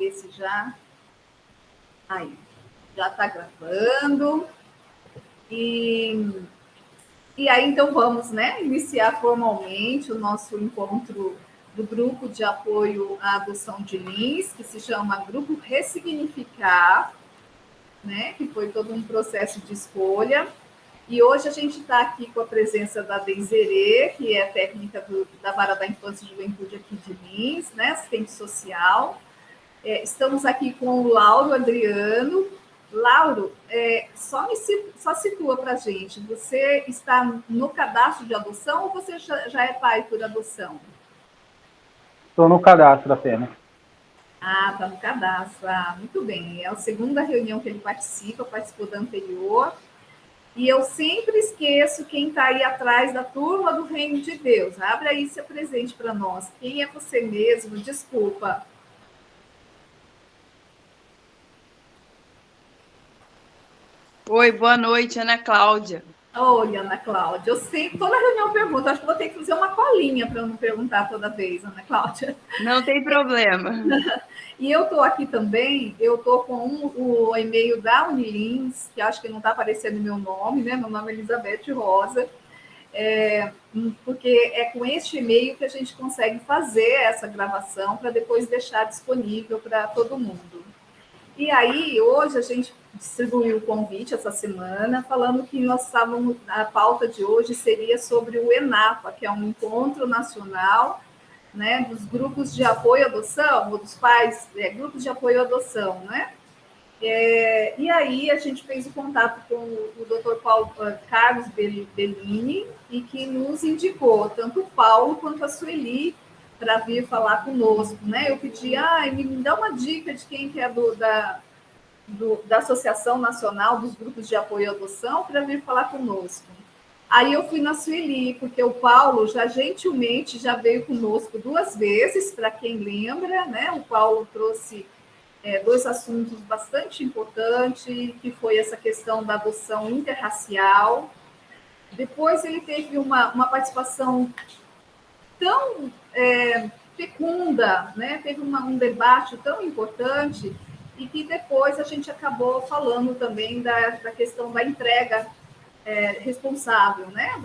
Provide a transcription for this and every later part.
ver se já... Aí, já está gravando. E aí, então, vamos, né, iniciar formalmente o nosso encontro do grupo de apoio à adoção de Lins, que se chama Grupo Ressignificar, né, que foi todo um processo de escolha. E hoje a gente está aqui com a presença da Deizerê, que é técnica da Vara da Infância e Juventude aqui de Lins, né, assistente social. Estamos aqui com o Lauro Adriano. Lauro, só situa para a gente, você está no cadastro de adoção ou você já é pai por adoção? Estou no cadastro apenas. Ah, está no cadastro. Ah, muito bem. É a segunda reunião que ele participou da anterior. E eu sempre esqueço quem está aí atrás da turma do Reino de Deus. Abre aí seu presente para nós. Quem é você mesmo? Desculpa. Oi, boa noite, Ana Cláudia. Oi, Ana Cláudia. Eu sempre, toda reunião eu pergunto, acho que vou ter que fazer uma colinha para eu não perguntar toda vez, Ana Cláudia. Não tem problema. E eu estou aqui também, eu estou com o e-mail da Unilins, que acho que não está aparecendo meu nome, né? Meu nome é Elizabeth Rosa, porque é com este e-mail que a gente consegue fazer essa gravação para depois deixar disponível para todo mundo. E aí, hoje a gente distribuiu o convite essa semana, falando que nós estávamos, a pauta de hoje seria sobre o ENAPA, que é um encontro nacional, né, dos grupos de apoio à adoção, ou dos pais, grupos de apoio à adoção, né? E aí a gente fez o contato com o Dr. Carlos Bellini, e que nos indicou tanto o Paulo quanto a Sueli para vir falar conosco, né? Eu pedi, me dá uma dica de quem que é da Associação Nacional dos Grupos de Apoio à Adoção para vir falar conosco. Aí eu fui na Sueli, porque o Paulo já gentilmente já veio conosco 2 vezes, para quem lembra, né? O Paulo trouxe 2 assuntos bastante importantes, que foi essa questão da adoção interracial. Depois ele teve uma participação tão fecunda, né? Teve um debate tão importante, e que depois a gente acabou falando também da questão da entrega responsável, né?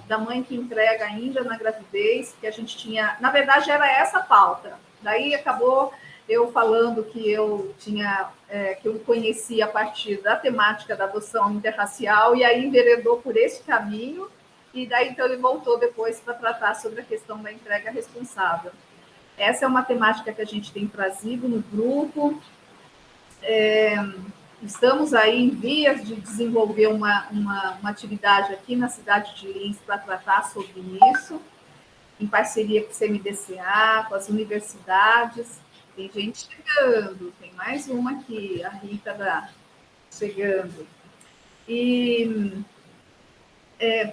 Da mãe que entrega ainda na gravidez, que a gente tinha... Na verdade, era essa a pauta. Daí acabou eu falando que eu que eu conhecia a partir da temática da adoção interracial, e aí enveredou por esse caminho, e daí então ele voltou depois para tratar sobre a questão da entrega responsável. Essa é uma temática que a gente tem trazido no grupo. Estamos aí em vias de desenvolver uma atividade aqui na cidade de Lins para tratar sobre isso, em parceria com o CMDCA, com as universidades. Tem gente chegando, tem mais uma aqui, a Rita chegando.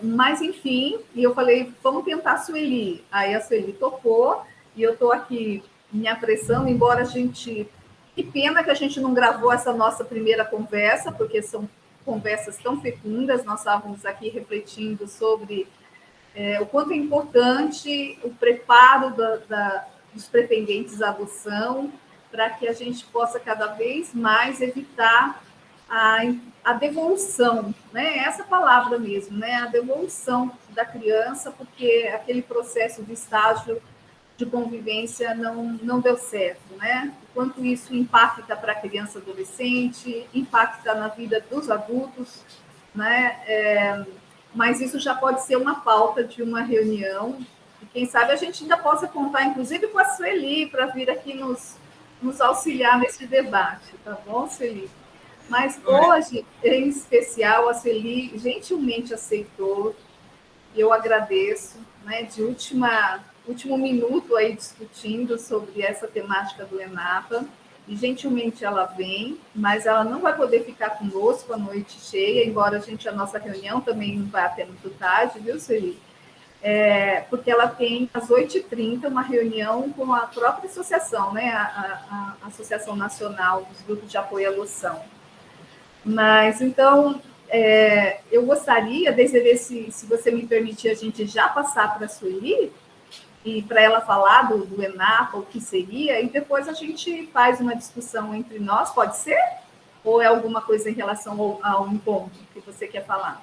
Mas, enfim, e eu falei, vamos tentar a Sueli. Aí a Sueli topou, e eu estou aqui me apressando, embora a gente... Que pena que a gente não gravou essa nossa primeira conversa, porque são conversas tão fecundas, nós estávamos aqui refletindo sobre o quanto é importante o preparo dos pretendentes à adoção, para que a gente possa cada vez mais evitar a devolução, né? Essa palavra mesmo, né? A devolução da criança, porque aquele processo de estágio de convivência não deu certo, né? O quanto isso impacta para a criança e adolescente, impacta na vida dos adultos, né? Mas isso já pode ser uma pauta de uma reunião, e quem sabe a gente ainda possa contar, inclusive, com a Sueli, para vir aqui nos auxiliar nesse debate, tá bom, Sueli? Mas hoje, em especial, a Sueli gentilmente aceitou, e eu agradeço, né, de último minuto aí discutindo sobre essa temática do ENAPA, e gentilmente ela vem, mas ela não vai poder ficar conosco a noite cheia, embora a nossa reunião também não vai até muito tarde, viu, Sueli? Porque ela tem às 8h30 uma reunião com a própria associação, né, a Associação Nacional dos Grupos de Apoio à Adoção. Mas, então, eu gostaria, Deizerê, se você me permitir, a gente já passar para a Sueli, e para ela falar do ENAPA, o que seria, e depois a gente faz uma discussão entre nós, pode ser? Ou é alguma coisa em relação ao encontro que você quer falar?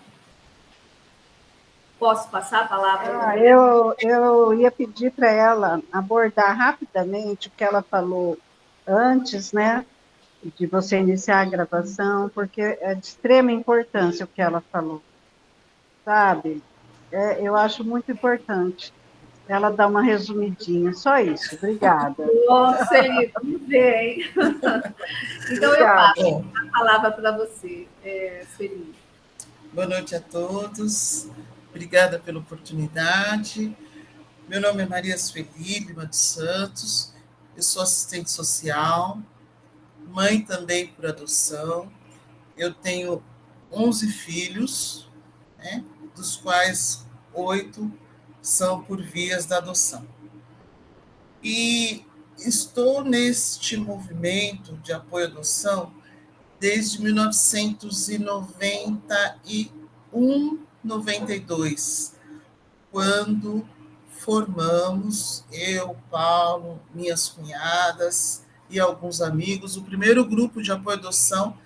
Posso passar a palavra? Eu ia pedir para ela abordar rapidamente o que ela falou antes, né, de você iniciar a gravação, porque é de extrema importância o que ela falou, sabe? Eu acho muito importante. Ela dá uma resumidinha, só isso. Obrigada. Nossa, Eli, vamos ver, hein? Então, obrigada. Eu passo a palavra para você, Sueli. Boa noite a todos. Obrigada pela oportunidade. Meu nome é Maria Sueli Lima dos Santos. Eu sou assistente social, mãe também por adoção. Eu tenho 11 filhos, né, dos quais 8 são por vias da adoção. E estou neste movimento de apoio à adoção desde 1991, 92, quando formamos, eu, Paulo, minhas cunhadas e alguns amigos, o primeiro grupo de apoio à adoção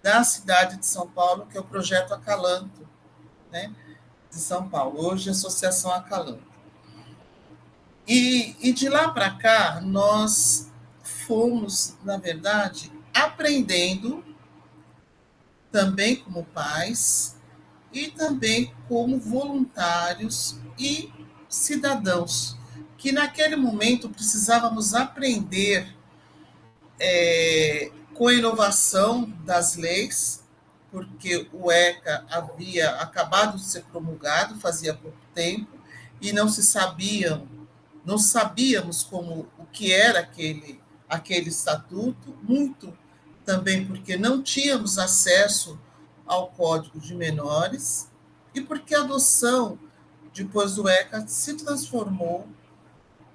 da cidade de São Paulo, que é o Projeto Acalanto, né, de São Paulo, hoje Associação Acalanto. E de lá para cá, nós fomos, na verdade, aprendendo também como pais e também como voluntários e cidadãos, que naquele momento precisávamos aprender com a inovação das leis, porque o ECA havia acabado de ser promulgado, fazia pouco tempo, e não sabíamos o que era aquele estatuto, muito também porque não tínhamos acesso ao Código de Menores e porque a adoção, depois do ECA, se transformou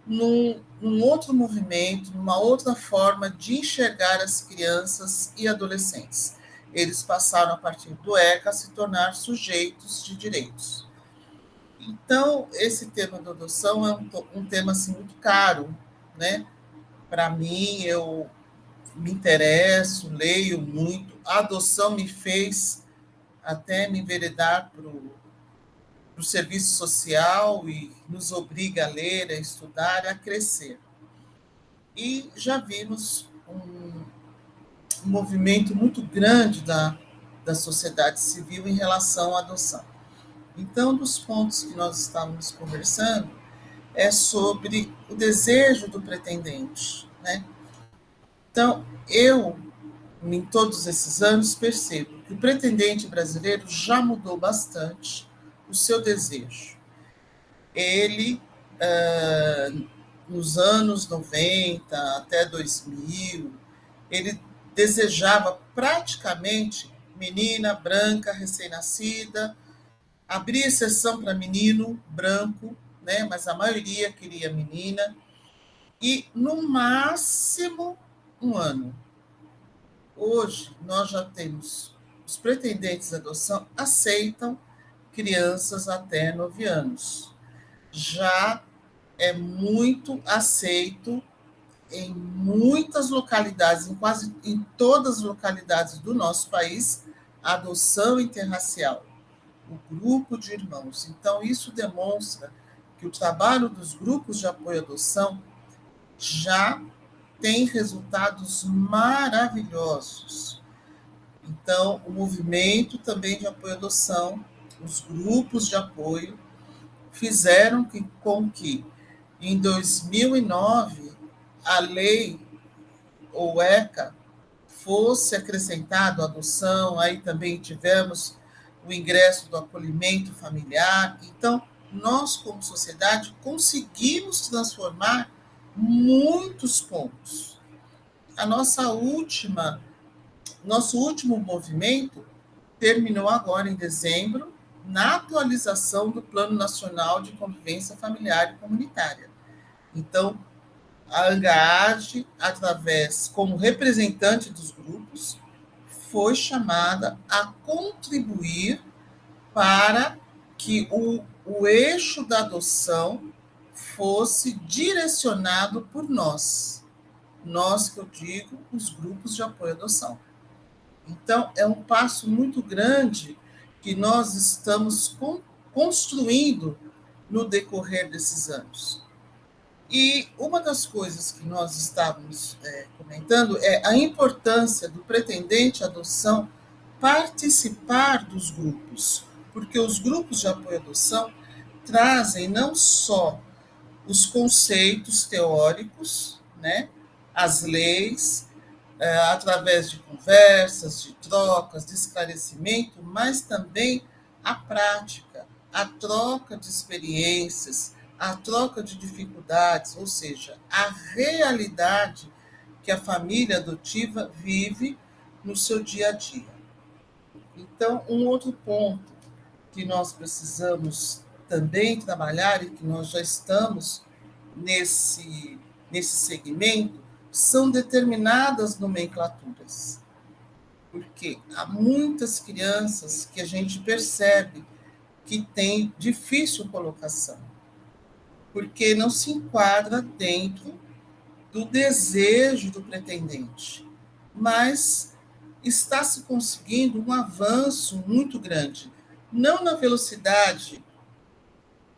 num outro movimento, numa outra forma de enxergar as crianças e adolescentes. Eles passaram, a partir do ECA, a se tornar sujeitos de direitos. Então, esse tema da adoção é um tema assim, muito caro, né? Para mim, eu me interesso, leio muito. A adoção me fez até me enveredar para o serviço social e nos obriga a ler, a estudar, a crescer. E já vimos um movimento muito grande da sociedade civil em relação à adoção. Então, um dos pontos que nós estávamos conversando é sobre o desejo do pretendente, né? Então, eu, em todos esses anos, percebo que o pretendente brasileiro já mudou bastante o seu desejo. Ele, nos anos 90 até 2000, ele desejava praticamente menina branca, recém-nascida, abria exceção para menino branco, né? Mas a maioria queria menina, e no máximo 1 ano. Hoje, nós já temos, os pretendentes à adoção aceitam crianças até 9 anos. Já é muito aceito em muitas localidades, em quase em todas as localidades do nosso país, a adoção interracial, o grupo de irmãos. Então, isso demonstra que o trabalho dos grupos de apoio à adoção já tem resultados maravilhosos. Então, o movimento também de apoio à adoção, os grupos de apoio, fizeram com que, em 2009, a lei, ou ECA, fosse acrescentado a adoção, aí também tivemos o ingresso do acolhimento familiar. Então, nós, como sociedade, conseguimos transformar muitos pontos. Nosso último movimento terminou agora em dezembro, na atualização do Plano Nacional de Convivência Familiar e Comunitária. Então, a ANGAAD, como representante dos grupos, foi chamada a contribuir para que o eixo da adoção fosse direcionado por nós. Nós, que eu digo, os grupos de apoio à adoção. Então, é um passo muito grande que nós estamos construindo no decorrer desses anos. E uma das coisas que nós estávamos comentando é a importância do pretendente à adoção participar dos grupos, porque os grupos de apoio à adoção trazem não só os conceitos teóricos, né, as leis, através de conversas, de trocas, de esclarecimento, mas também a prática, a troca de experiências, a troca de dificuldades, ou seja, a realidade que a família adotiva vive no seu dia a dia. Então, um outro ponto que nós precisamos também trabalhar e que nós já estamos nesse segmento são determinadas nomenclaturas. Porque há muitas crianças que a gente percebe que têm difícil colocação, porque não se enquadra dentro do desejo do pretendente, mas está se conseguindo um avanço muito grande, não na velocidade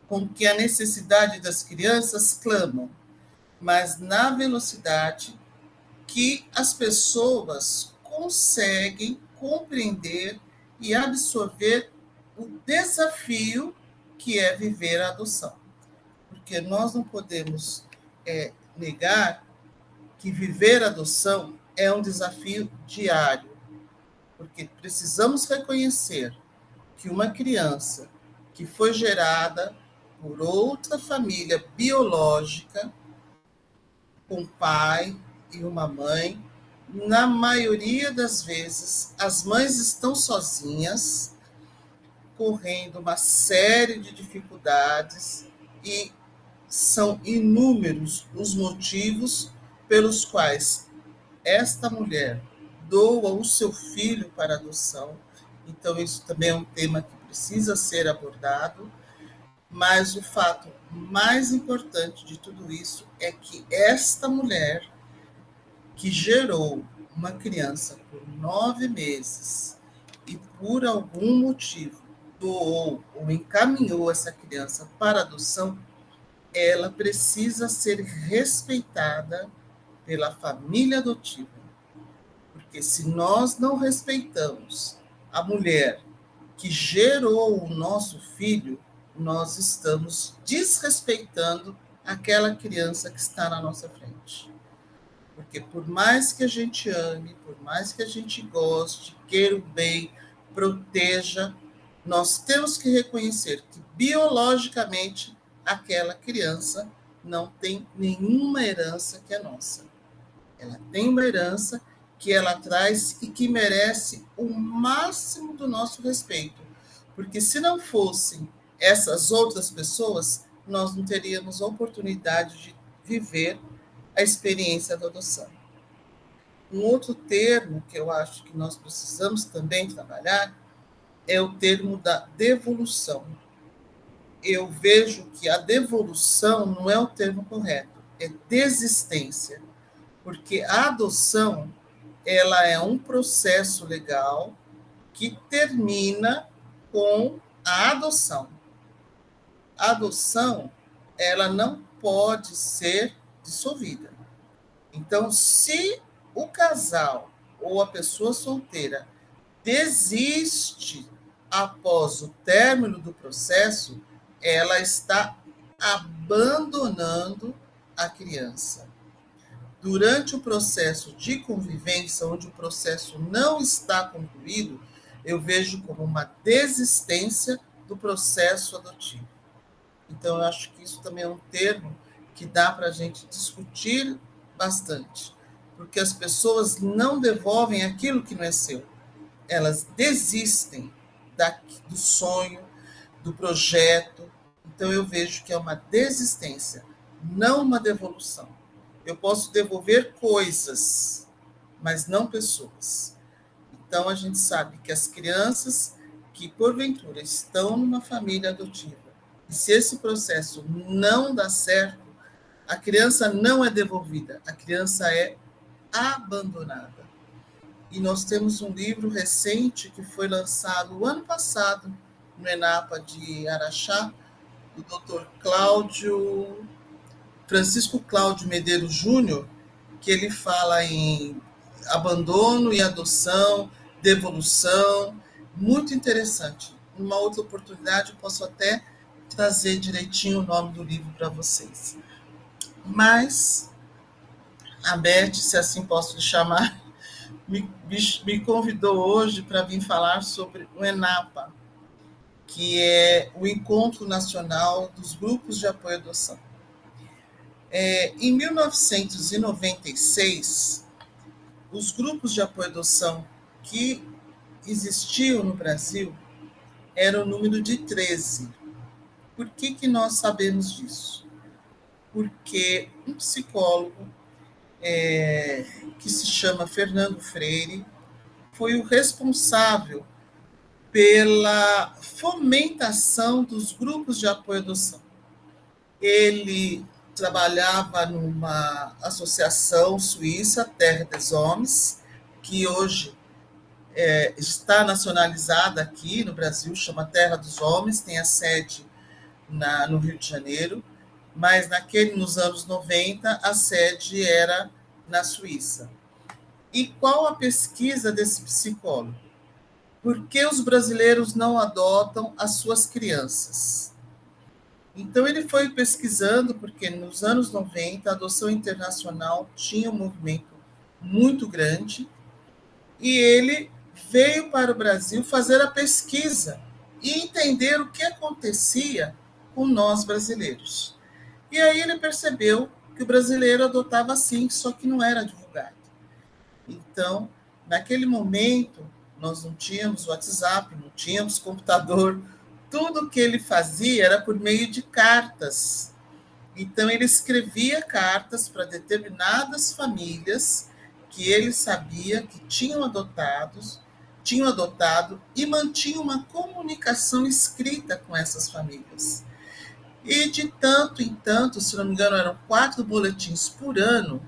com que a necessidade das crianças clamam, mas na velocidade que as pessoas conseguem compreender e absorver o desafio que é viver a adoção. Porque nós não podemos negar que viver a adoção é um desafio diário, porque precisamos reconhecer que uma criança que foi gerada por outra família biológica, com um pai e uma mãe, na maioria das vezes, as mães estão sozinhas, correndo uma série de dificuldades, e são inúmeros os motivos pelos quais esta mulher doa o seu filho para adoção. Então, isso também é um tema que precisa ser abordado, mas o fato mais importante de tudo isso é que esta mulher, que gerou uma criança por 9 meses e por algum motivo doou ou encaminhou essa criança para adoção, ela precisa ser respeitada pela família adotiva. Porque se nós não respeitamos a mulher que gerou o nosso filho, nós estamos desrespeitando aquela criança que está na nossa frente. Porque por mais que a gente ame, por mais que a gente goste, queira o bem, proteja, nós temos que reconhecer que biologicamente aquela criança não tem nenhuma herança que é nossa. Ela tem uma herança que ela traz e que merece o máximo do nosso respeito. Porque se não fossem essas outras pessoas, nós não teríamos a oportunidade de viver a experiência da adoção. Um outro termo que eu acho que nós precisamos também trabalhar é o termo da devolução. Eu vejo que a devolução não é o termo correto, é desistência, porque a adoção ela é um processo legal que termina com a adoção. A adoção ela não pode ser dissolvida. Então, se o casal ou a pessoa solteira desiste após o término do processo, ela está abandonando a criança. Durante o processo de convivência, onde o processo não está concluído, eu vejo como uma desistência do processo adotivo. Então, eu acho que isso também é um termo que dá para a gente discutir bastante, porque as pessoas não devolvem aquilo que não é seu. Elas desistem do sonho, do projeto. Então, eu vejo que é uma desistência, não uma devolução. Eu posso devolver coisas, mas não pessoas. Então, a gente sabe que as crianças que, porventura, estão numa família adotiva E se esse processo não dá certo, a criança não é devolvida, a criança é abandonada. E nós temos um livro recente que foi lançado o ano passado no ENAPA de Araxá, do Dr. Francisco Cláudio Medeiros Júnior, que ele fala em abandono e adoção, devolução, muito interessante. Numa outra oportunidade, eu posso até trazer direitinho o nome do livro para vocês. Mas a Beth, se assim posso lhe chamar, me convidou hoje para vir falar sobre o ENAPA, que é o Encontro Nacional dos Grupos de Apoio à Adoção. Em 1996, os grupos de apoio à adoção que existiam no Brasil eram o número de 13. Por que nós sabemos disso? Porque um psicólogo que se chama Fernando Freire foi o responsável pela fomentação dos grupos de apoio à adoção. Ele trabalhava numa associação suíça, Terra des Hommes, que hoje está nacionalizada aqui no Brasil, chama Terra dos Homens, tem a sede no Rio de Janeiro, mas nos anos 90 a sede era na Suíça. E qual a pesquisa desse psicólogo? Por que os brasileiros não adotam as suas crianças? Então, ele foi pesquisando, porque nos anos 90 a adoção internacional tinha um movimento muito grande, e ele veio para o Brasil fazer a pesquisa e entender o que acontecia com nós brasileiros. E aí ele percebeu que o brasileiro adotava sim, só que não era divulgado. Então, naquele momento, nós não tínhamos WhatsApp, não tínhamos computador, tudo que ele fazia era por meio de cartas. Então, ele escrevia cartas para determinadas famílias que ele sabia que tinham adotado e mantinha uma comunicação escrita com essas famílias. E de tanto em tanto, se não me engano, eram 4 boletins por ano,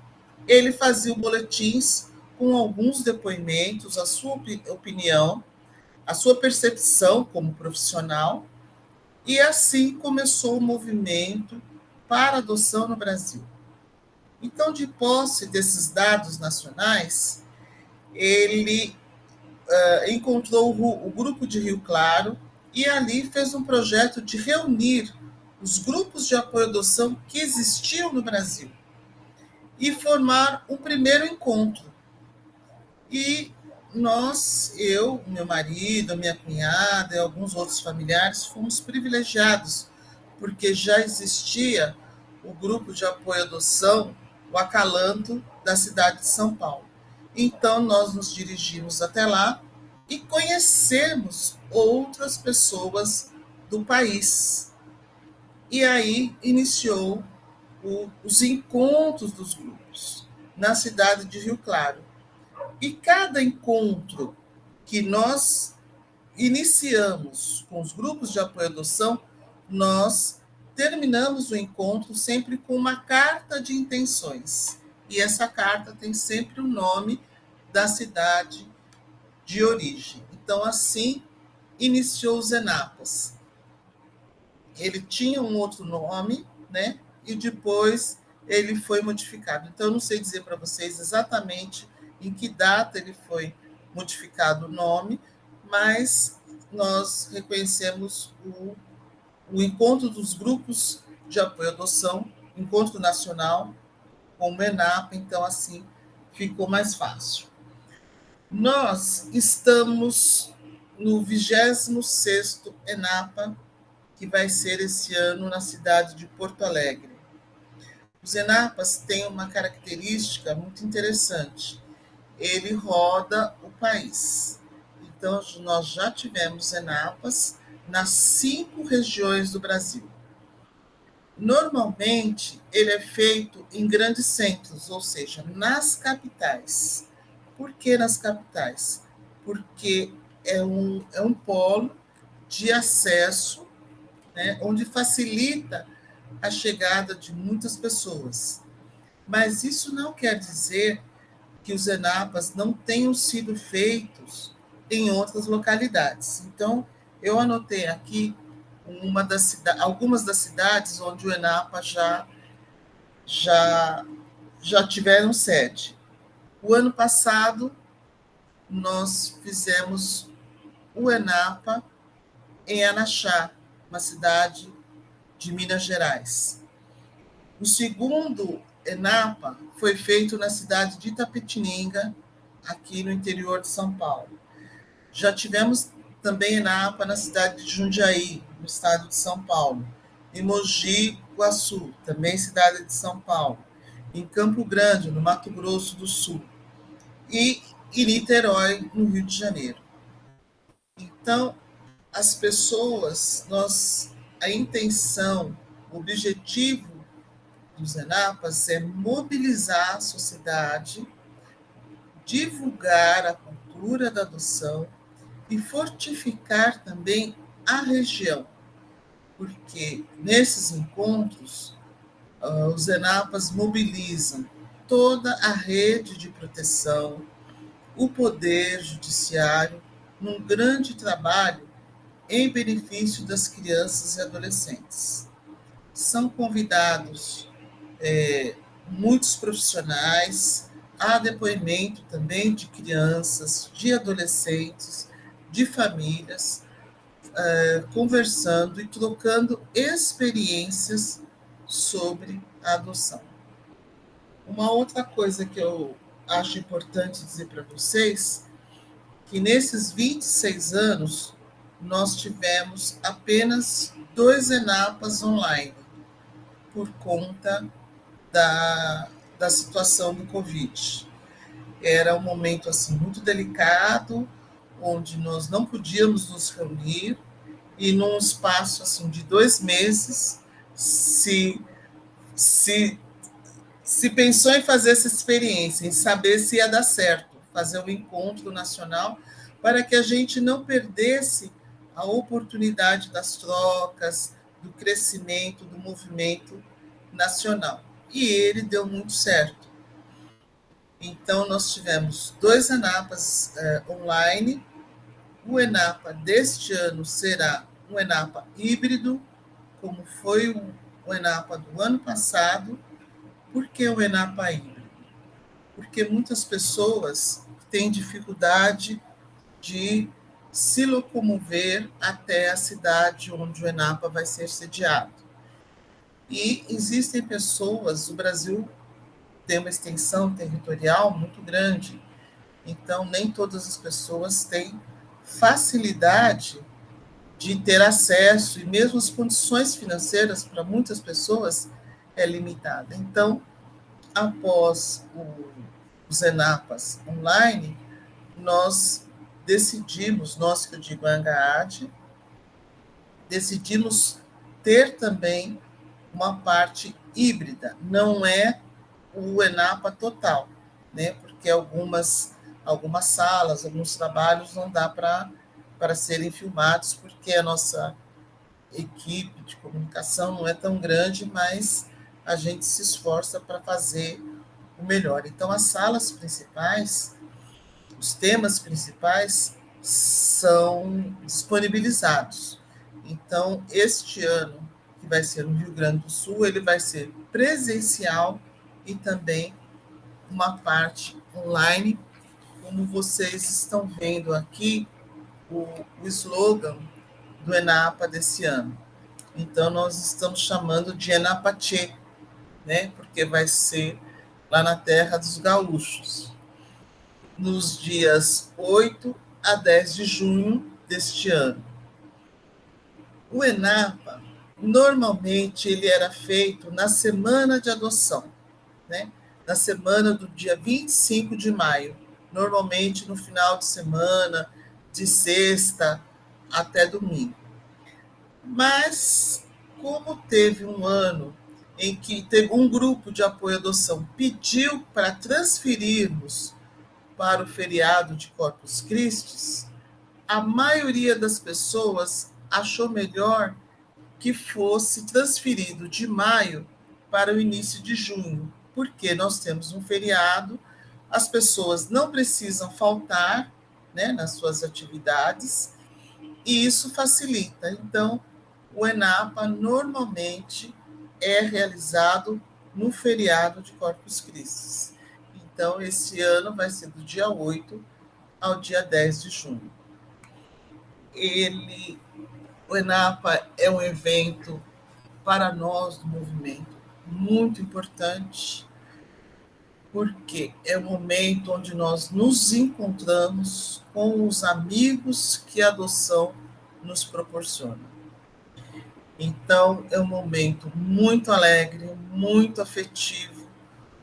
ele fazia boletins com alguns depoimentos, a sua opinião, a sua percepção como profissional, e assim começou o movimento para adoção no Brasil. Então, de posse desses dados nacionais, ele encontrou o grupo de Rio Claro e ali fez um projeto de reunir os grupos de apoio à adoção que existiam no Brasil e formar um primeiro encontro. E nós, eu, meu marido, minha cunhada e alguns outros familiares fomos privilegiados, porque já existia o grupo de apoio à adoção, o Acalanto, da cidade de São Paulo. Então, nós nos dirigimos até lá e conhecemos outras pessoas do país. E aí iniciou os encontros dos grupos na cidade de Rio Claro. E cada encontro que nós iniciamos com os grupos de apoio à adoção, nós terminamos o encontro sempre com uma carta de intenções. E essa carta tem sempre o nome da cidade de origem. Então, assim, iniciou os ENAPAs. Ele tinha um outro nome, né? E depois ele foi modificado. Então, eu não sei dizer para vocês exatamente em que data ele foi modificado o nome, mas nós reconhecemos o encontro dos grupos de apoio à adoção, encontro nacional, como ENAPA, então assim ficou mais fácil. Nós estamos no 26º ENAPA, que vai ser esse ano na cidade de Porto Alegre. Os ENAPAs têm uma característica muito interessante. Ele roda o país. Então, nós já tivemos ENAPAs nas 5 regiões do Brasil. Normalmente, ele é feito em grandes centros, ou seja, nas capitais. Por que nas capitais? Porque é um polo de acesso né, onde facilita a chegada de muitas pessoas. Mas isso não quer dizer que os ENAPAs não tenham sido feitos em outras localidades. Então, eu anotei aqui algumas das cidades onde o ENAPA já tiveram sede. O ano passado, nós fizemos o ENAPA em Anaxá, uma cidade de Minas Gerais. O segundo ENAPA foi feito na cidade de Itapetininga, aqui no interior de São Paulo. Já tivemos também ENAPA na cidade de Jundiaí, no estado de São Paulo. Em Mogi Guaçu, também cidade de São Paulo. Em Campo Grande, no Mato Grosso do Sul. E em Niterói, no Rio de Janeiro. Então, as pessoas, a intenção, o objetivo dos ENAPAs é mobilizar a sociedade, divulgar a cultura da adoção e fortificar também a região, porque nesses encontros os ENAPAs mobilizam toda a rede de proteção, o poder judiciário, num grande trabalho em benefício das crianças e adolescentes. São convidados muitos profissionais, há depoimento também de crianças, de adolescentes, de famílias, conversando e trocando experiências sobre a adoção. Uma outra coisa que eu acho importante dizer para vocês, que nesses 26 anos, nós tivemos apenas 2 ENAPAs online, por conta da situação do Covid. Era um momento assim, muito delicado, onde nós não podíamos nos reunir, e num espaço assim, de 2 meses, se pensou em fazer essa experiência, em saber se ia dar certo, fazer um encontro nacional, para que a gente não perdesse a oportunidade das trocas, do crescimento, do movimento nacional. E ele deu muito certo. Então, nós tivemos 2 ENAPAs online. O ENAPA deste ano será um ENAPA híbrido, como foi o ENAPA do ano passado. Por que o ENAPA híbrido? Porque muitas pessoas têm dificuldade de se locomover até a cidade onde o ENAPA vai ser sediado. E existem pessoas, o Brasil tem uma extensão territorial muito grande, então nem todas as pessoas têm facilidade de ter acesso, e mesmo as condições financeiras para muitas pessoas é limitada. Então, após os ENAPAs online, nós decidimos, nós que eu digo a ANGAAD, decidimos ter também uma parte híbrida, não é o ENAPA total, né? Porque algumas salas, alguns trabalhos não dá para serem filmados, porque a nossa equipe de comunicação não é tão grande, mas a gente se esforça para fazer o melhor. Então, as salas principais, os temas principais são disponibilizados. Então, este ano, que vai ser no Rio Grande do Sul, ele vai ser presencial e também uma parte online, como vocês estão vendo aqui, o slogan do ENAPA desse ano. Então, nós estamos chamando de ENAPATchê, né? Porque vai ser lá na terra dos gaúchos, nos dias 8 a 10 de junho deste ano. O ENAPA, normalmente, ele era feito na semana de adoção, né? Na semana do dia 25 de maio, normalmente no final de semana, de sexta até domingo. Mas, como teve um ano em que teve um grupo de apoio à adoção pediu para transferirmos para o feriado de Corpus Christi, a maioria das pessoas achou melhor que fosse transferido de maio para o início de junho, porque nós temos um feriado, as pessoas não precisam faltar, né, nas suas atividades, e isso facilita. Então, o ENAPA normalmente é realizado no feriado de Corpus Christi. Então, esse ano vai ser do dia 8 ao dia 10 de junho. O ENAPA é um evento para nós do movimento muito importante, porque é o momento onde nós nos encontramos com os amigos que a adoção nos proporciona. Então, é um momento muito alegre, muito afetivo,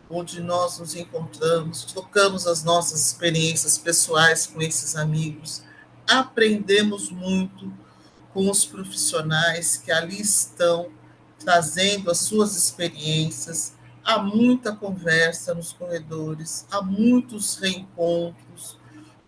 onde nós nos encontramos, trocamos as nossas experiências pessoais com esses amigos, aprendemos muito com os profissionais que ali estão trazendo as suas experiências. Há muita conversa nos corredores, há muitos reencontros,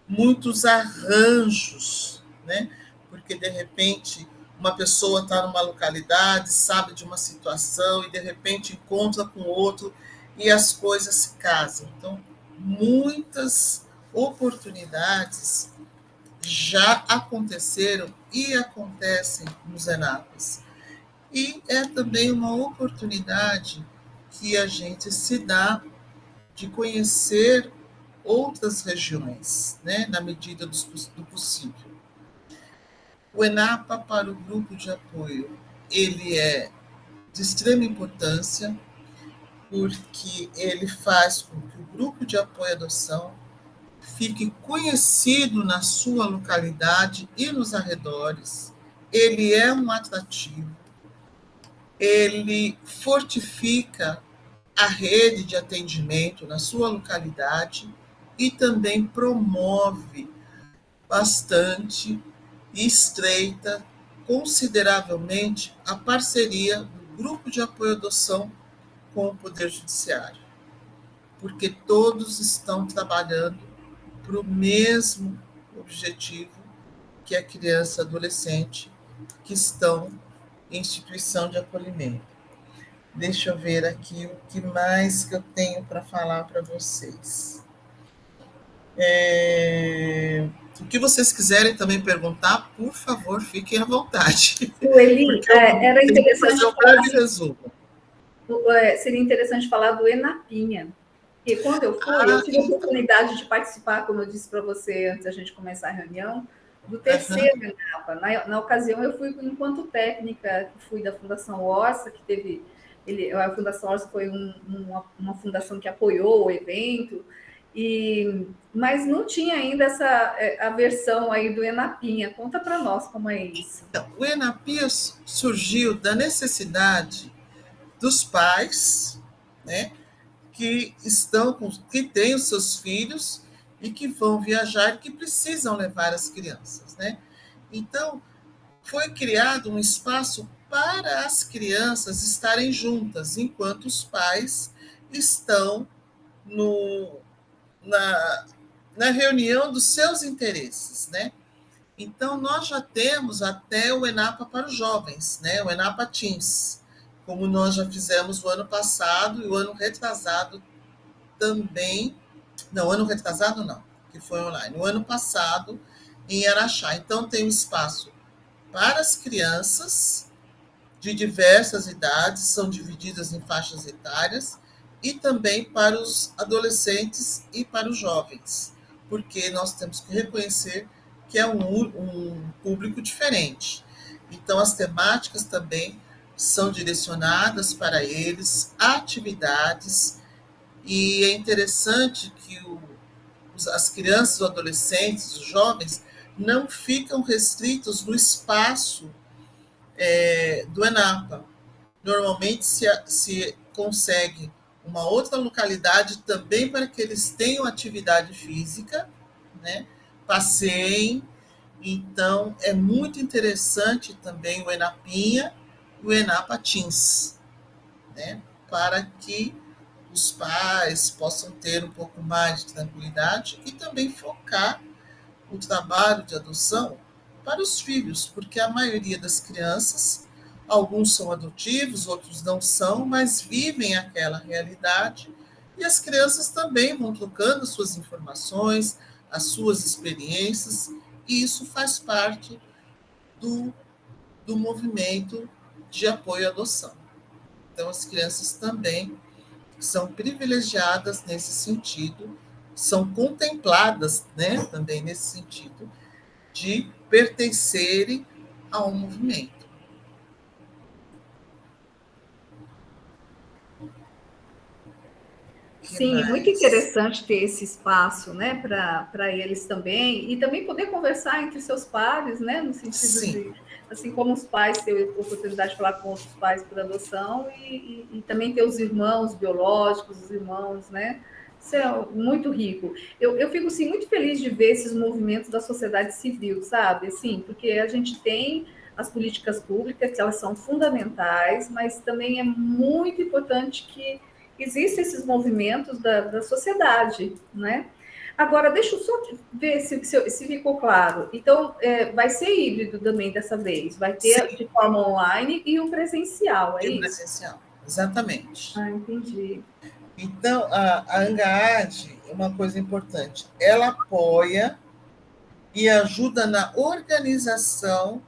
muitos arranjos, né? Porque, de repente, uma pessoa está numa localidade, sabe de uma situação e, de repente, encontra com outro e as coisas se casam. Então, muitas oportunidades já aconteceram e acontecem nos ENAPAs. E é também uma oportunidade que a gente se dá de conhecer outras regiões, né, na medida do possível. O ENAPA para o grupo de apoio, ele é de extrema importância, porque ele faz com que o grupo de apoio à adoção fique conhecido na sua localidade e nos arredores. Ele é um atrativo, ele fortifica a rede de atendimento na sua localidade e também promove bastante e estreita consideravelmente a parceria do grupo de apoio à adoção com o Poder Judiciário, porque todos estão trabalhando para o mesmo objetivo, que é a criança e adolescente que estão em instituição de acolhimento. Deixa eu ver aqui o que mais que eu tenho para falar para vocês. O que vocês quiserem também perguntar, por favor, fiquem à vontade. Sueli, era interessante falar, resumo. seria interessante falar do ENAPinha. E quando eu fui, eu tive a oportunidade de participar, como eu disse para você antes da gente começar a reunião, do terceiro ENAPA. Na ocasião, eu fui enquanto técnica, fui da Fundação Orça, que teve... a Fundação Orça foi uma fundação que apoiou o evento, mas não tinha ainda a versão aí do ENAPinha. Conta para nós como é isso. O ENAPinha surgiu da necessidade dos pais, né, que têm os seus filhos e que vão viajar e que precisam levar as crianças, né? Então, foi criado um espaço para as crianças estarem juntas, enquanto os pais estão na reunião dos seus interesses, né? Então, nós já temos até o ENAPA para os jovens, né? O ENAPA Teens, como nós já fizemos o ano passado e o ano retrasado também. Não, ano retrasado não, que foi online. O ano passado, em Araxá. Então, tem um espaço para as crianças de diversas idades, são divididas em faixas etárias, e também para os adolescentes e para os jovens, porque nós temos que reconhecer que é um público diferente. Então, as temáticas também são direcionadas para eles, atividades, e é interessante que as crianças, os adolescentes, os jovens, não ficam restritos no espaço do ENAPA. Normalmente se consegue uma outra localidade também para que eles tenham atividade física, né? Passeiem. Então, é muito interessante também o ENAPinha e o ENAPA Teens, né? Para que os pais possam ter um pouco mais de tranquilidade e também focar o trabalho de adoção para os filhos, porque a maioria das crianças Alguns são adotivos, outros não são, mas vivem aquela realidade. E as crianças também vão trocando suas informações, as suas experiências, e isso faz parte do movimento de apoio à adoção. Então, as crianças também são privilegiadas nesse sentido, são contempladas, né, também nesse sentido, de pertencerem a um movimento. Sim, muito interessante ter esse espaço, né, para eles também, e também poder conversar entre seus pares, né, no sentido Sim. de, assim como os pais têm a oportunidade de falar com outros pais por adoção, e também ter os irmãos biológicos, os irmãos, né, isso é muito rico. Eu fico, assim, muito feliz de ver esses movimentos da sociedade civil, sabe, assim, porque a gente tem as políticas públicas, que elas são fundamentais, mas também é muito importante que existem esses movimentos da sociedade, né? Agora, deixa eu só ver se ficou claro. Então, vai ser híbrido também dessa vez. Vai ter Sim. De forma online e o presencial, é E o isso? presencial, exatamente. Ah, entendi. Então, a ANGAAD é uma coisa importante. Ela apoia e ajuda na organização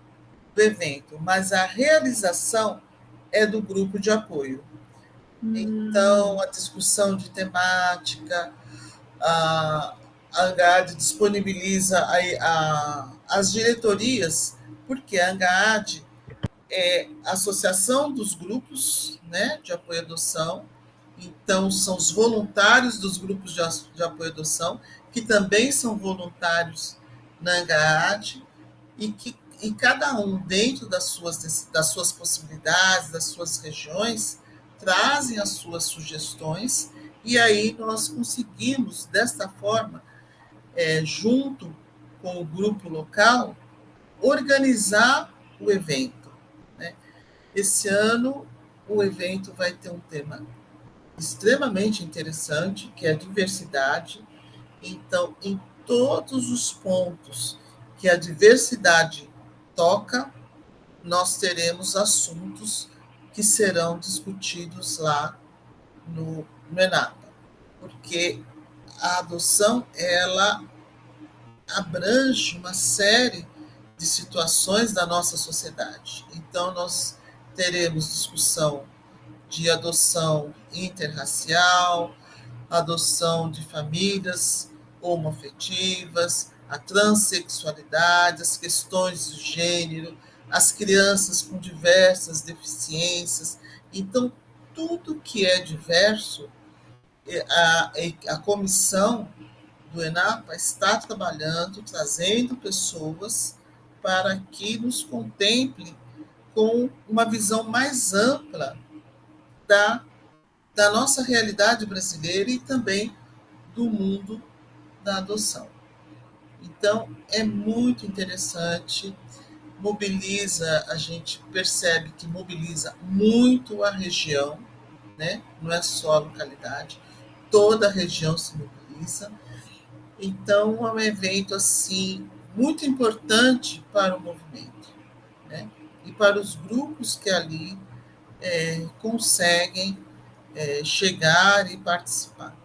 do evento, mas a realização é do grupo de apoio. Então, a discussão de temática, a ANGAAD disponibiliza as diretorias, porque a ANGAAD é a associação dos grupos, né, de apoio à adoção. Então, são os voluntários dos grupos de apoio à adoção, que também são voluntários na ANGAAD, e cada um, dentro das suas possibilidades, das suas regiões, trazem as suas sugestões, e aí nós conseguimos, desta forma, junto com o grupo local, organizar o evento, né? Esse ano, o evento vai ter um tema extremamente interessante, que é a diversidade. Então, em todos os pontos que a diversidade toca, nós teremos assuntos que serão discutidos lá no ENAPA, porque a adoção, ela abrange uma série de situações da nossa sociedade. Então, nós teremos discussão de adoção interracial, adoção de famílias homoafetivas, a transexualidade, as questões de gênero, as crianças com diversas deficiências. Então, tudo que é diverso, a comissão do ENAPA está trabalhando, trazendo pessoas para que nos contemple com uma visão mais ampla da nossa realidade brasileira e também do mundo da adoção. Então, é muito interessante, a gente percebe que mobiliza muito a região, né? Não é só a localidade, toda a região se mobiliza. Então, é um evento assim muito importante para o movimento, né? E para os grupos que ali conseguem chegar e participar.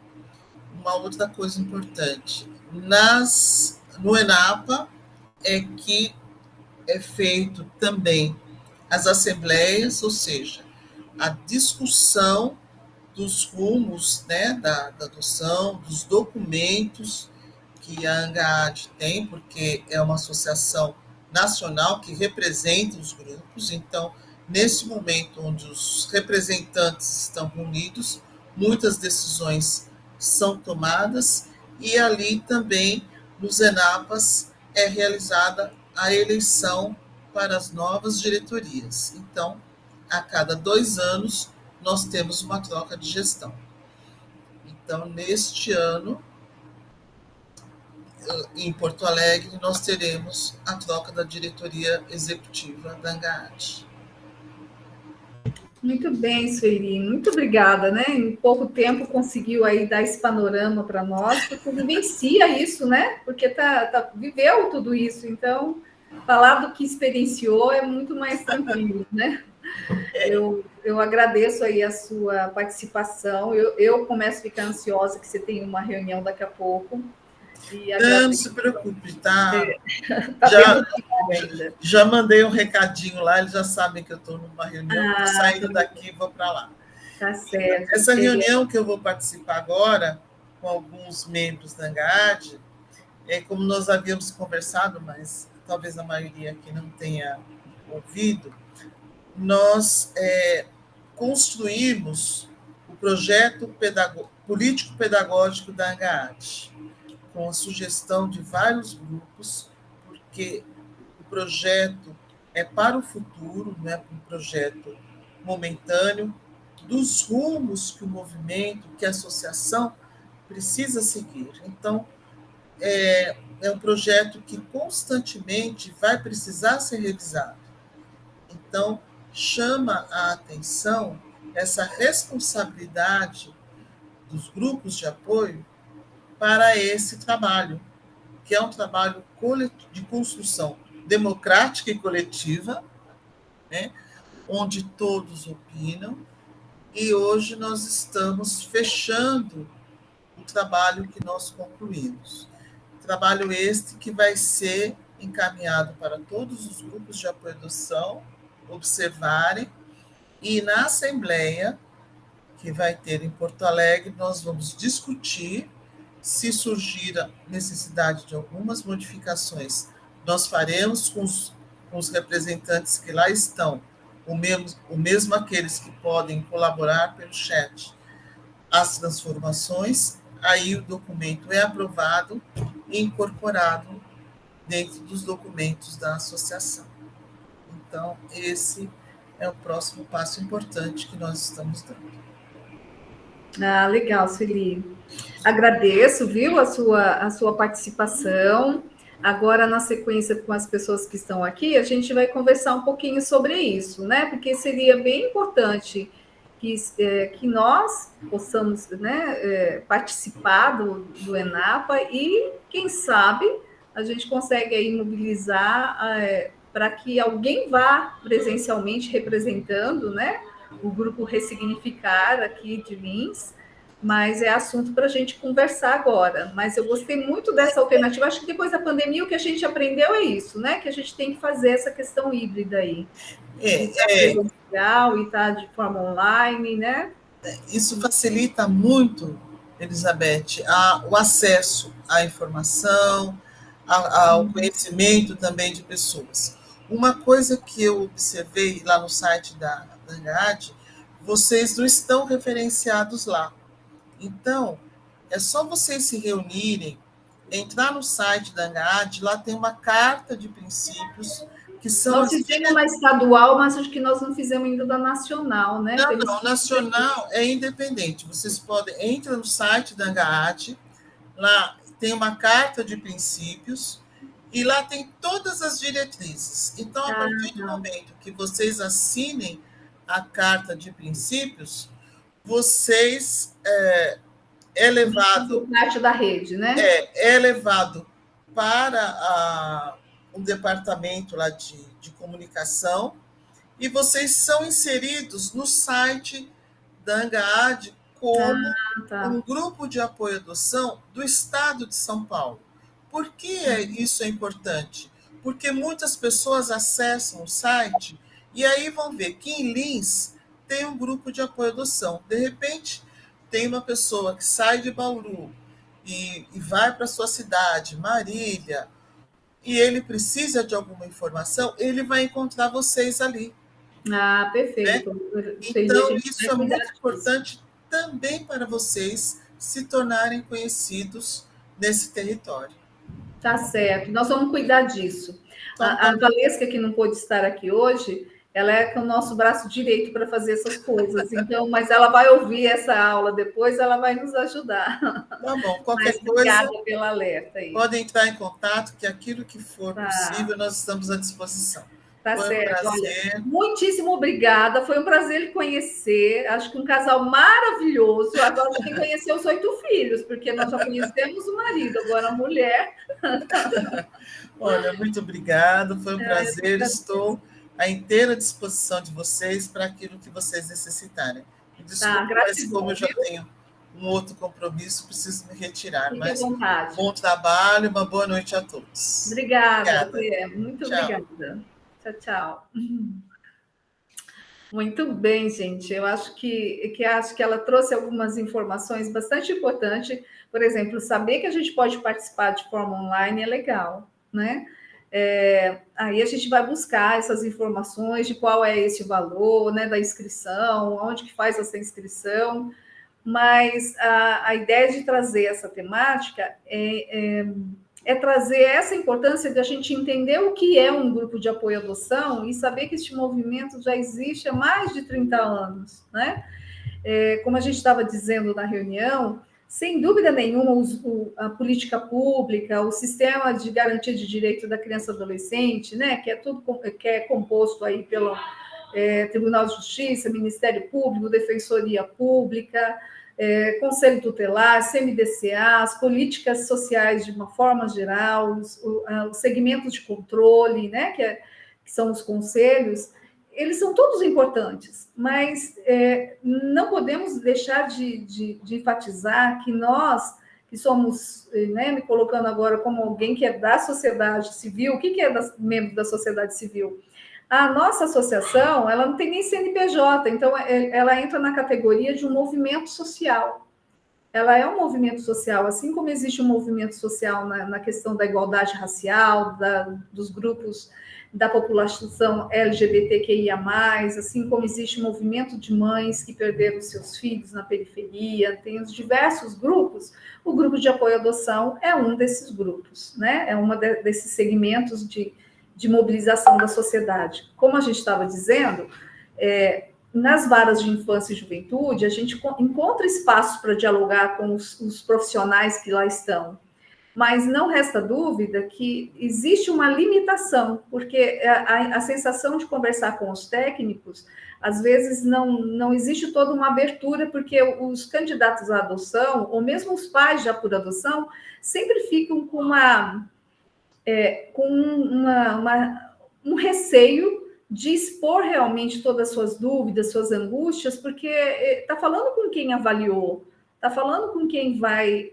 Uma outra coisa importante, no ENAPA é que é feito também as assembleias, ou seja, a discussão dos rumos, né, da adoção, dos documentos que a ANGAAD tem, porque é uma associação nacional que representa os grupos. Então, nesse momento onde os representantes estão reunidos, muitas decisões são tomadas, e ali também, nos ENAPAs, é realizada a eleição para as novas diretorias. Então, a cada 2 anos, nós temos uma troca de gestão. Então, neste ano, em Porto Alegre, nós teremos a troca da diretoria executiva da ANGAAD. Muito bem, Sueli, muito obrigada, né? Em pouco tempo conseguiu aí dar esse panorama para nós, porque vivencia isso, né? Porque viveu tudo isso, então falar do que experienciou é muito mais tranquilo, né? Eu agradeço aí a sua participação. Eu começo a ficar ansiosa que você tem uma reunião daqui a pouco. E Não se preocupe, tá? Tá Já, bem motivado ainda. já mandei um recadinho lá, eles já sabem que eu estou numa reunião, estou saindo tá daqui e vou para lá. Tá certo. Essa reunião que eu vou participar agora, com alguns membros da ANGAD, como nós havíamos conversado, mas talvez a maioria aqui não tenha ouvido, nós construímos o projeto político-pedagógico da ANGAD, com a sugestão de vários grupos, porque o projeto é para o futuro, não é um projeto momentâneo, dos rumos que o movimento, que a associação precisa seguir. Então, é um projeto que constantemente vai precisar ser revisado. Então, chama a atenção essa responsabilidade dos grupos de apoio para esse trabalho, que é um trabalho de construção democrática e coletiva, né, onde todos opinam, e hoje nós estamos fechando o trabalho que nós concluímos. Trabalho este que vai ser encaminhado para todos os grupos de apoio à adoção observarem, e na Assembleia, que vai ter em Porto Alegre, nós vamos discutir. Se surgir a necessidade de algumas modificações, nós faremos com os representantes que lá estão, o mesmo aqueles que podem colaborar pelo chat, as transformações, aí o documento é aprovado e incorporado dentro dos documentos da associação. Então, esse é o próximo passo importante que nós estamos dando. Legal, Sueli. Agradeço, viu, a sua participação. Agora, na sequência, com as pessoas que estão aqui, a gente vai conversar um pouquinho sobre isso, né? Porque seria bem importante que nós possamos, né, participar do ENAPA e, quem sabe, a gente consegue aí mobilizar para que alguém vá presencialmente representando, né, o grupo Ressignificar aqui de Lins, mas é assunto para a gente conversar agora. Mas eu gostei muito dessa alternativa. Acho que depois da pandemia o que a gente aprendeu é isso, né? Que a gente tem que fazer essa questão híbrida aí. Presencial e tá de forma online, né? Isso facilita muito, Elizabeth, o acesso à informação, ao conhecimento também de pessoas. Uma coisa que eu observei lá no site da ANGAD, vocês não estão referenciados lá. Então, é só vocês se reunirem, entrar no site da ANGAD, lá tem uma carta de princípios que são... Nós fizemos na estadual, mas acho que nós não fizemos ainda da nacional, né? Não, nacional é independente. Vocês podem... Entra no site da ANGAD, lá tem uma carta de princípios, e lá tem todas as diretrizes. Então, a partir do momento que vocês assinem a carta de princípios, vocês é levado... Parte da rede, né? É levado para um departamento lá de comunicação, e vocês são inseridos no site da ANGAD como um grupo de apoio à adoção do Estado de São Paulo. Por que isso é importante? Porque muitas pessoas acessam o site e aí vão ver que em Lins tem um grupo de apoio à adoção. De repente, tem uma pessoa que sai de Bauru e vai para a sua cidade, Marília, e ele precisa de alguma informação, ele vai encontrar vocês ali. Perfeito. Né? Então, isso é muito importante também para vocês se tornarem conhecidos nesse território. Tá certo, nós vamos cuidar disso. A Valesca, que não pôde estar aqui hoje, ela é com o nosso braço direito para fazer essas coisas, então, mas ela vai ouvir essa aula depois, ela vai nos ajudar. Tá bom, qualquer coisa. Obrigada pelo alerta aí. Podem entrar em contato, que aquilo que for possível, nós estamos à disposição. Tá Foi um certo. Olha, prazer. muitíssimo obrigada. Foi um prazer lhe conhecer. Acho que um casal maravilhoso. Agora tem que conhecer os 8 filhos, porque nós já conhecemos o marido, agora a mulher. Olha, muito obrigado. Foi um prazer. Tá, Estou à inteira disposição de vocês para aquilo que vocês necessitarem. Me desculpe, mas como gratidão, eu já viu? tenho um outro compromisso, preciso me retirar. Fique à Mas vontade. bom trabalho, uma boa noite a todos. Obrigada, Obrigada. muito Tchau. obrigada. Tchau, tchau. Muito bem, gente. Eu acho que ela trouxe algumas informações bastante importantes. Por exemplo, saber que a gente pode participar de forma online é legal, né? Aí a gente vai buscar essas informações de qual é esse valor, né, da inscrição, onde que faz essa inscrição. Mas a ideia de trazer essa temática é trazer essa importância de a gente entender o que é um grupo de apoio à adoção e saber que este movimento já existe há mais de 30 anos, né? Como a gente estava dizendo na reunião, sem dúvida nenhuma, a política pública, o sistema de garantia de direito da criança e adolescente, né, que é composto aí pelo Tribunal de Justiça, Ministério Público, Defensoria Pública, Conselho Tutelar, CMDCA, as políticas sociais de uma forma geral, os segmentos de controle, né, que são os conselhos, eles são todos importantes, mas não podemos deixar de enfatizar que nós, que somos, né, me colocando agora como alguém que é da sociedade civil, o que é membro da sociedade civil? A nossa associação, ela não tem nem CNPJ, então ela entra na categoria de um movimento social. Ela é um movimento social, assim como existe um movimento social na questão da igualdade racial, dos grupos da população LGBTQIA+, assim como existe um movimento de mães que perderam seus filhos na periferia, tem os diversos grupos, o grupo de apoio à adoção é um desses grupos, né? É um desses segmentos de mobilização da sociedade. Como a gente estava dizendo, nas varas de infância e juventude, a gente encontra espaço para dialogar com os profissionais que lá estão, mas não resta dúvida que existe uma limitação, porque a sensação de conversar com os técnicos, às vezes não existe toda uma abertura, porque os candidatos à adoção, ou mesmo os pais já por adoção, sempre ficam com um receio de expor realmente todas as suas dúvidas, suas angústias, porque está falando com quem avaliou, está falando com quem vai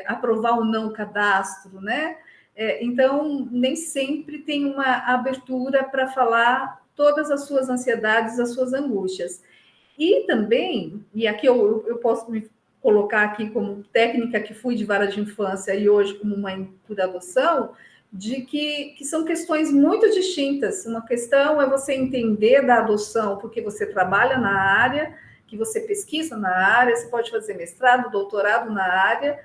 aprovar ou não o cadastro, né? Então, nem sempre tem uma abertura para falar todas as suas ansiedades, as suas angústias. E também, e aqui eu posso me colocar aqui como técnica que fui de vara de infância e hoje como mãe por adoção, de que são questões muito distintas. Uma questão é você entender da adoção, porque você trabalha na área, que você pesquisa na área, você pode fazer mestrado, doutorado na área,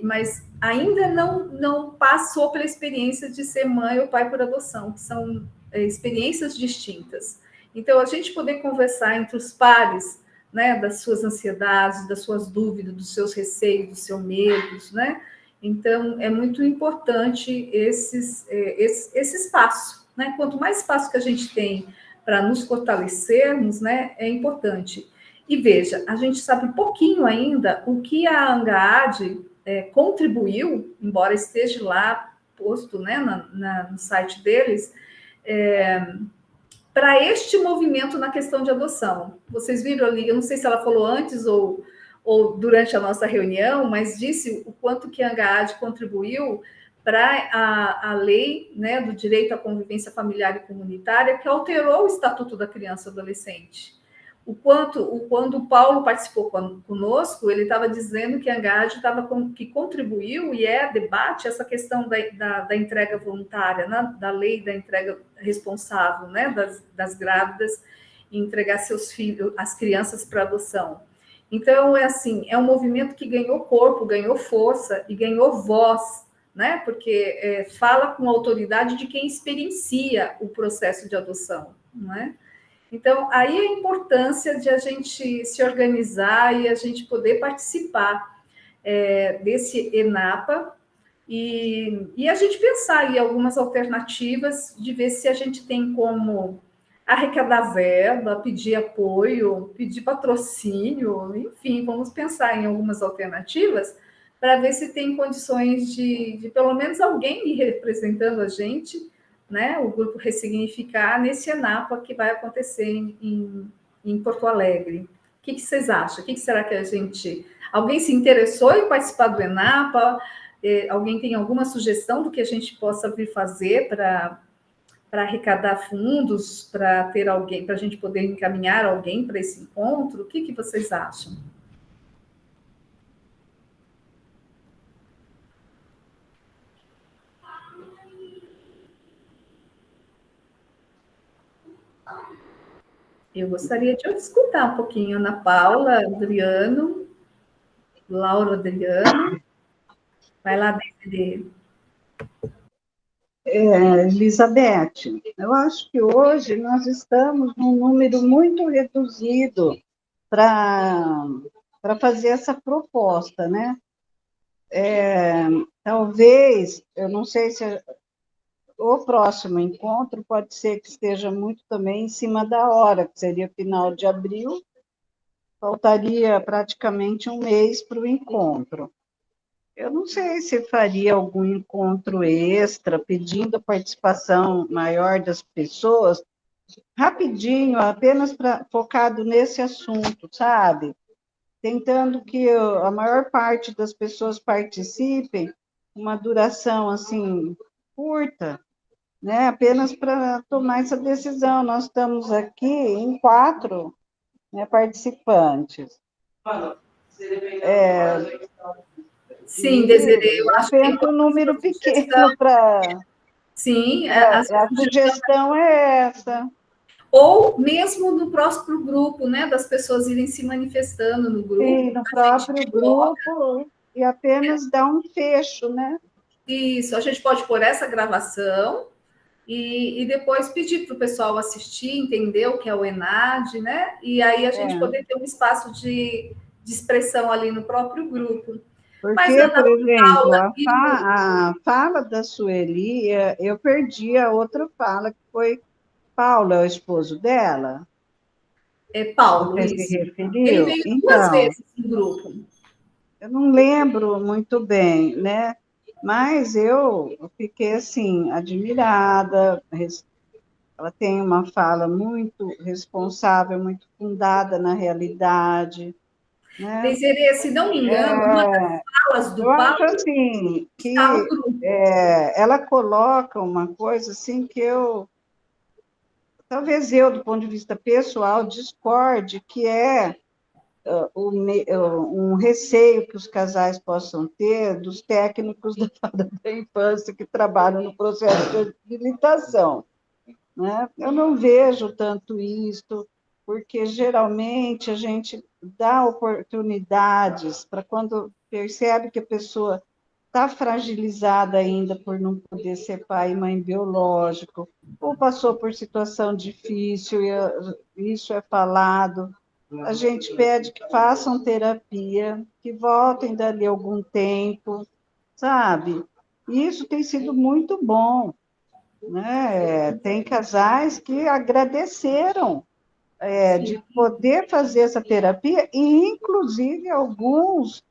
mas ainda não passou pela experiência de ser mãe ou pai por adoção, que são experiências distintas. Então, a gente poder conversar entre os pares, né, das suas ansiedades, das suas dúvidas, dos seus receios, dos seus medos, né? Então, é muito importante esse espaço, né? Quanto mais espaço que a gente tem para nos fortalecermos, né, é importante. E veja, a gente sabe pouquinho ainda o que a ANGAAD contribuiu, embora esteja lá posto, né, no site deles, para este movimento na questão de adoção. Vocês viram ali, eu não sei se ela falou antes ou durante a nossa reunião, mas disse o quanto que a ANGAAD contribuiu para a lei, né, do direito à convivência familiar e comunitária, que alterou o Estatuto da Criança e Adolescente. Quando o Paulo participou conosco, ele estava dizendo que a ANGAAD que contribuiu e debate essa questão da entrega voluntária, né, da lei da entrega responsável, né, das grávidas, e entregar seus filhos, as crianças para adoção. Então, é um movimento que ganhou corpo, ganhou força e ganhou voz, né? Porque fala com autoridade de quem experiencia o processo de adoção, não é? Então, aí a importância de a gente se organizar e a gente poder participar desse ENAPA, E a gente pensar em algumas alternativas, de ver se a gente tem como arrecadar verba, pedir apoio, pedir patrocínio, enfim, vamos pensar em algumas alternativas para ver se tem condições de pelo menos alguém ir representando a gente, né, o grupo Ressignificar, nesse ENAPA que vai acontecer em Porto Alegre. O que vocês acham? O que será que a gente... Alguém se interessou em participar do ENAPA? Alguém tem alguma sugestão do que a gente possa vir fazer para arrecadar fundos, para ter alguém, para a gente poder encaminhar alguém para esse encontro? O que vocês acham? Eu gostaria de escutar um pouquinho Ana Paula, Adriano, Laura, Adriano. Vai lá, Desirê. Elizabeth, eu acho que hoje nós estamos num número muito reduzido para fazer essa proposta, né? Talvez, eu não sei se o próximo encontro pode ser que esteja muito também em cima da hora, que seria final de abril, faltaria praticamente um mês para o encontro. Eu não sei se faria algum encontro extra, pedindo a participação maior das pessoas, rapidinho, apenas focado nesse assunto, sabe? Tentando que a maior parte das pessoas participem, uma duração, assim, curta, né? Apenas para tomar essa decisão. Nós estamos aqui em 4, né, participantes. Sim, Desirê, eu acho que penso um número pequeno para... Sim, a sugestão é essa. Ou mesmo no próprio grupo, né, das pessoas irem se manifestando no grupo. Sim, no próprio grupo, e apenas dar um fecho, né? Isso, a gente pode pôr essa gravação e depois pedir para o pessoal assistir, entender o que é o ENAD, né? E aí a gente poder ter um espaço de expressão ali no próprio grupo. Porque, por exemplo, a fala da Sueli, eu perdi a outra fala, que foi Paulo, é o esposo dela? Paulo, você isso. se referiu? Ele veio duas vezes no grupo. Eu não lembro muito bem, né? Mas eu fiquei, assim, admirada. Ela tem uma fala muito responsável, muito fundada na realidade, né? Desirê, se não me engano, uma das falas do Paulo... Eu acho, assim, que ela coloca uma coisa, assim, que talvez eu, do ponto de vista pessoal, discorde, que é um receio que os casais possam ter dos técnicos da infância que trabalham no processo de habilitação, né? Eu não vejo tanto isso, porque geralmente a gente dá oportunidades para quando percebe que a pessoa está fragilizada ainda por não poder ser pai e mãe biológico, ou passou por situação difícil, e isso é falado. A gente pede que façam terapia, que voltem dali algum tempo, sabe? E isso tem sido muito bom, né? Tem casais que agradeceram de poder fazer essa terapia, e inclusive alguns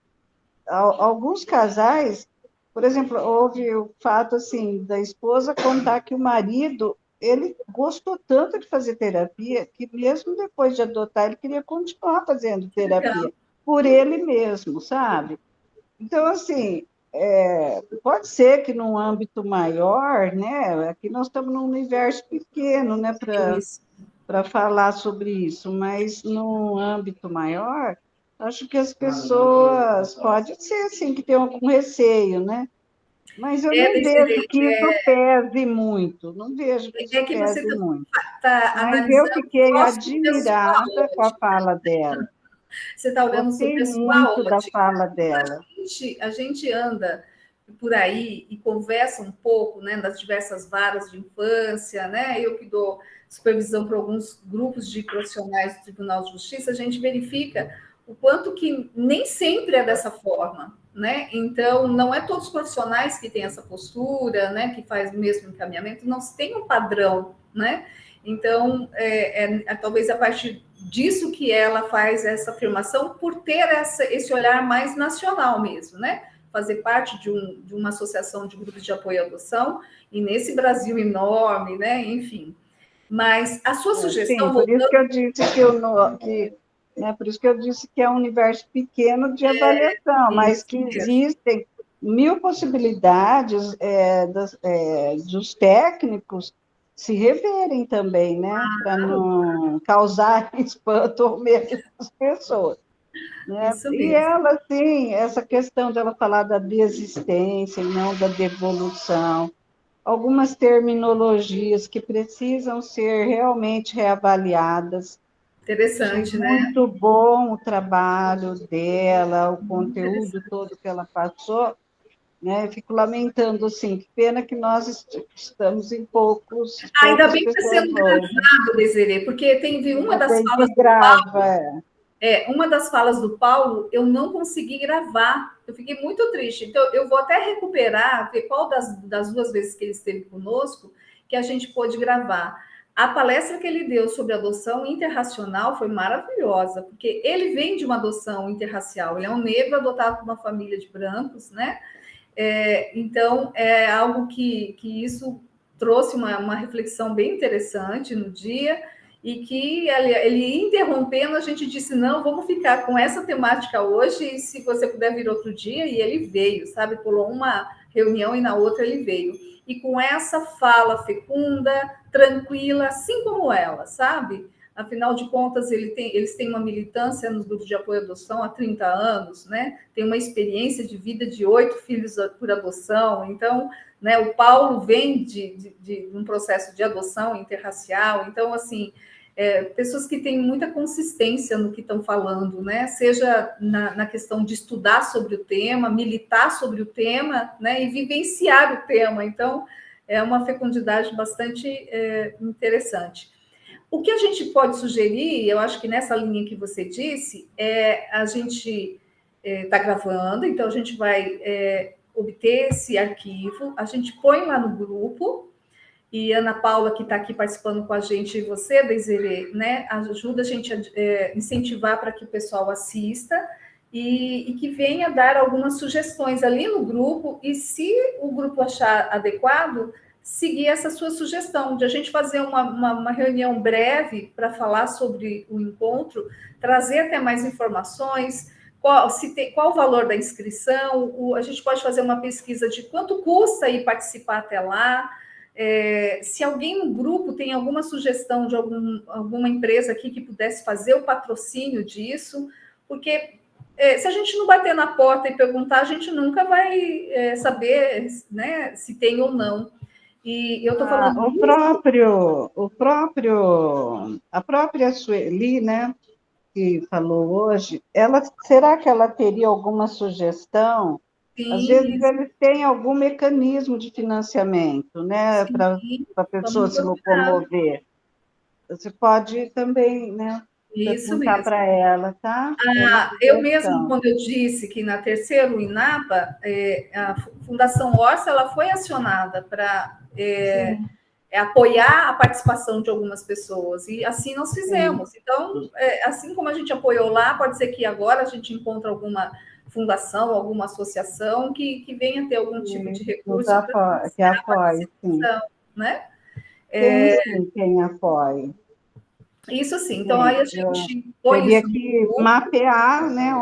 casais, por exemplo, houve o fato assim da esposa contar que o marido, ele gostou tanto de fazer terapia que mesmo depois de adotar ele queria continuar fazendo terapia por ele mesmo, sabe? Então, assim, pode ser que num âmbito maior, né? Aqui nós estamos num universo pequeno, né, para falar sobre isso, mas num âmbito maior, acho que as pessoas, pode ser, assim, que tenham algum receio, né? Mas eu não vejo que isso pese muito, não vejo que isso pese muito. Mas eu fiquei admirada com a fala dela. Você está olhando Gostei sobre a sua muito ótica. da fala dela. A gente anda por aí e conversa um pouco, né, das diversas varas de infância, né? Eu que dou supervisão para alguns grupos de profissionais do Tribunal de Justiça, a gente verifica o quanto que nem sempre é dessa forma, né? Então, não é todos os profissionais que têm essa postura, né? Que faz o mesmo encaminhamento, não se tem um padrão, né? Então, talvez a partir disso que ela faz essa afirmação, por ter esse olhar mais nacional mesmo, né? Fazer parte de uma associação de grupos de apoio à adoção, e nesse Brasil enorme, né? Enfim. Mas a sua sugestão... Sim, por isso que eu disse por isso que eu disse que é um universo pequeno de avaliação, mas que existem mil possibilidades dos técnicos se reverem também, né? Para não causar espanto ou medo das pessoas. Né? E ela, sim, essa questão dela falar da desistência e não da devolução, algumas terminologias que precisam ser realmente reavaliadas. Interessante, né? Muito bom o trabalho dela, o conteúdo todo que ela passou, né? Fico lamentando, assim, que pena que nós estamos em poucos. Ainda bem que está sendo gravado, Desirê, porque teve uma das falas do Paulo. Uma das falas do Paulo, eu não consegui gravar. Eu fiquei muito triste. Então, eu vou até recuperar, ver qual das 2 vezes que ele esteve conosco, que a gente pôde gravar. A palestra que ele deu sobre adoção interracial foi maravilhosa, porque ele vem de uma adoção interracial. Ele é um negro adotado por uma família de brancos, né? Então, é algo que isso trouxe uma reflexão bem interessante no dia, e que ele interrompendo, a gente disse, não, vamos ficar com essa temática hoje, e se você puder vir outro dia, e ele veio, sabe? Pulou uma reunião e na outra ele veio. E com essa fala fecunda, tranquila, assim como ela, sabe? Afinal de contas, eles têm uma militância nos grupos de apoio à adoção há 30 anos, né? Tem uma experiência de vida de 8 filhos por adoção. Então, né, o Paulo vem de um processo de adoção interracial. Então, assim, pessoas que têm muita consistência no que estão falando, né? Seja na questão de estudar sobre o tema, militar sobre o tema, né? E vivenciar o tema. Então, é uma fecundidade bastante interessante. O que a gente pode sugerir, eu acho que nessa linha que você disse, a gente está gravando, então a gente vai obter esse arquivo, a gente põe lá no grupo, e Ana Paula, que está aqui participando com a gente, e você, Desirê, né, ajuda a gente a incentivar para que o pessoal assista e que venha dar algumas sugestões ali no grupo, e se o grupo achar adequado, seguir essa sua sugestão, de a gente fazer uma reunião breve para falar sobre o encontro, trazer até mais informações, qual o valor da inscrição, a gente pode fazer uma pesquisa de quanto custa ir participar até lá. Se alguém no grupo tem alguma sugestão de alguma empresa aqui que pudesse fazer o patrocínio disso, porque se a gente não bater na porta e perguntar, a gente nunca vai saber, né, se tem ou não. E eu estou falando a própria Sueli, né, que falou hoje, será que ela teria alguma sugestão? Sim. Às vezes eles têm algum mecanismo de financiamento, né, para a pessoa se locomover. Você pode também, né, perguntar para ela, tá? Eu mesmo, quando eu disse que na terceira INAPA, a Fundação Orça, ela foi acionada para apoiar a participação de algumas pessoas, e assim nós fizemos. Sim. Então, assim como a gente apoiou lá, pode ser que agora a gente encontre alguma fundação, alguma associação que venha ter algum tipo de recurso que apoie, sim. Né? Quem apoie. Isso sim, então aí a gente põe teria que mapear, né,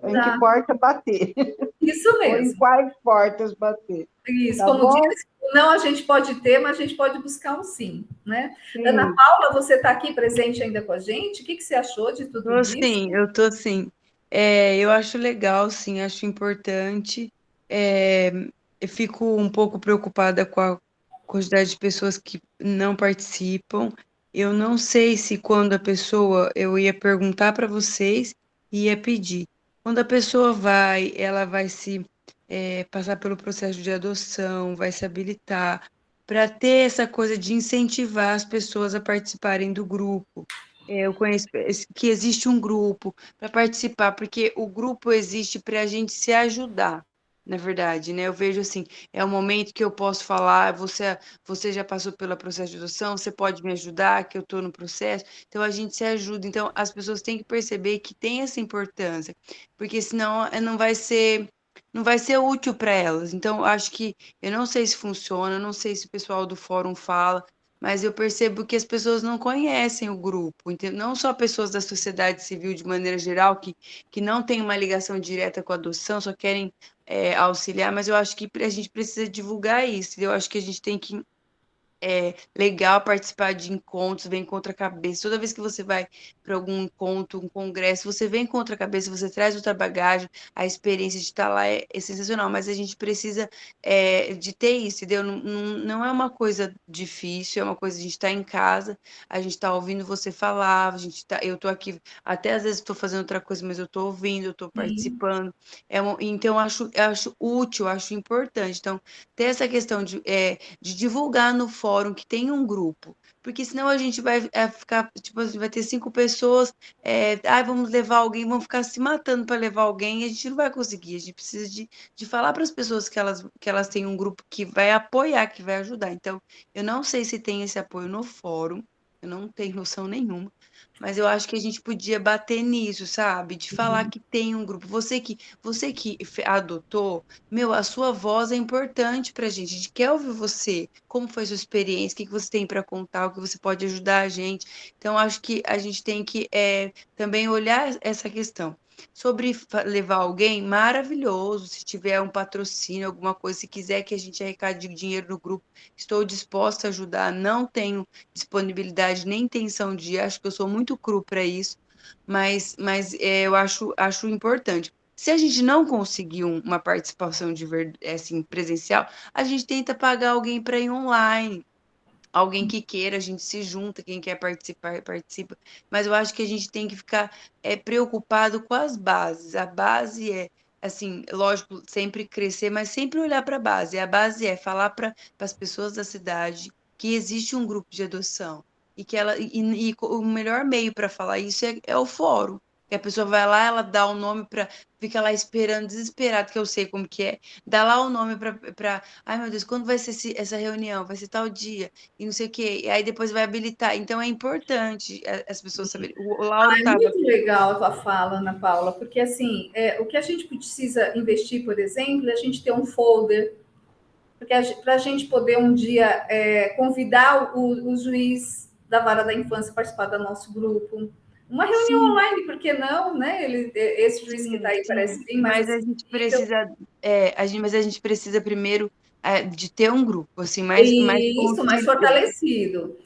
em que porta bater. Isso mesmo. Ou em quais portas bater. Isso, tá, como disse, não a gente pode ter, mas a gente pode buscar um sim, né? Sim. Ana Paula, você está aqui presente ainda com a gente? O que você achou de tudo isso? Sim, eu estou sim. Eu acho legal, sim, acho importante. Eu fico um pouco preocupada com a quantidade de pessoas que não participam. Eu não sei se quando a pessoa, eu ia perguntar para vocês e ia pedir. Quando a pessoa ela vai se passar pelo processo de adoção, vai se habilitar, para ter essa coisa de incentivar as pessoas a participarem do grupo. Eu conheço que existe um grupo para participar, porque o grupo existe para a gente se ajudar, na verdade, né? Eu vejo assim, é um momento que eu posso falar, você já passou pelo processo de adoção, você pode me ajudar, que eu estou no processo, então a gente se ajuda. Então as pessoas têm que perceber que tem essa importância, porque senão não vai ser útil para elas. Então, eu acho que eu não sei se funciona, eu não sei se o pessoal do fórum fala, mas eu percebo que as pessoas não conhecem o grupo, não só pessoas da sociedade civil de maneira geral, que não têm uma ligação direta com a adoção, só querem auxiliar, mas eu acho que a gente precisa divulgar isso, eu acho que a gente tem que legal participar de encontros, vem contra a cabeça. Toda vez que você vai para algum encontro, um congresso, você vem contra a cabeça, você traz outra bagagem, a experiência de estar lá é sensacional, mas a gente precisa de ter isso, entendeu? Não, não é uma coisa difícil, é uma coisa, a gente está em casa, a gente está ouvindo você falar, eu estou aqui, até às vezes estou fazendo outra coisa, mas eu estou ouvindo, eu estou Sim. participando. Então, eu acho útil, eu acho importante. Então, ter essa questão de divulgar no fórum que tem um grupo, porque senão a gente vai ficar, tipo assim, vai ter 5 pessoas, vamos levar alguém, vão ficar se matando para levar alguém, e a gente não vai conseguir, a gente precisa de falar para as pessoas que elas têm um grupo que vai apoiar, que vai ajudar. Então, eu não sei se tem esse apoio no fórum, eu não tenho noção nenhuma, mas eu acho que a gente podia bater nisso, sabe? De falar que tem um grupo. Você que adotou, meu, a sua voz é importante para a gente. A gente quer ouvir você. Como foi a sua experiência? O que você tem para contar? O que você pode ajudar a gente? Então, acho que a gente tem que também olhar essa questão. Sobre levar alguém, maravilhoso. Se tiver um patrocínio, alguma coisa, se quiser que a gente arrecade dinheiro no grupo, estou disposta a ajudar. Não tenho disponibilidade nem intenção de ir. Acho que eu sou muito cru para isso, mas eu acho importante. Se a gente não conseguir uma participação assim, presencial, a gente tenta pagar alguém para ir online. Alguém que queira, a gente se junta, quem quer participar, participa. Mas eu acho que a gente tem que ficar preocupado com as bases. A base assim, lógico, sempre crescer, mas sempre olhar para a base. A base é falar para as pessoas da cidade que existe um grupo de adoção. E o melhor meio para falar isso é o fórum. Que a pessoa vai lá, ela dá o nome para. Fica lá esperando, desesperado, que eu sei como que é. Dá lá o nome para. Ai, meu Deus, quando vai ser essa reunião? Vai ser tal dia? E não sei o quê. E aí depois vai habilitar. Então é importante as pessoas saberem. O Lauro É estava. muito legal a tua fala, Ana Paula, porque assim, o que a gente precisa investir, por exemplo, é a gente ter um folder, porque para a gente poder um dia convidar o juiz da vara da infância a participar do nosso grupo. Uma reunião Sim, online, por que não, né? Esse juiz que está sim, aí sim. parece bem mais Mas a gente acessível. precisa. Mas a gente precisa primeiro de ter um grupo, assim, mais E isso, mais constituído. fortalecido.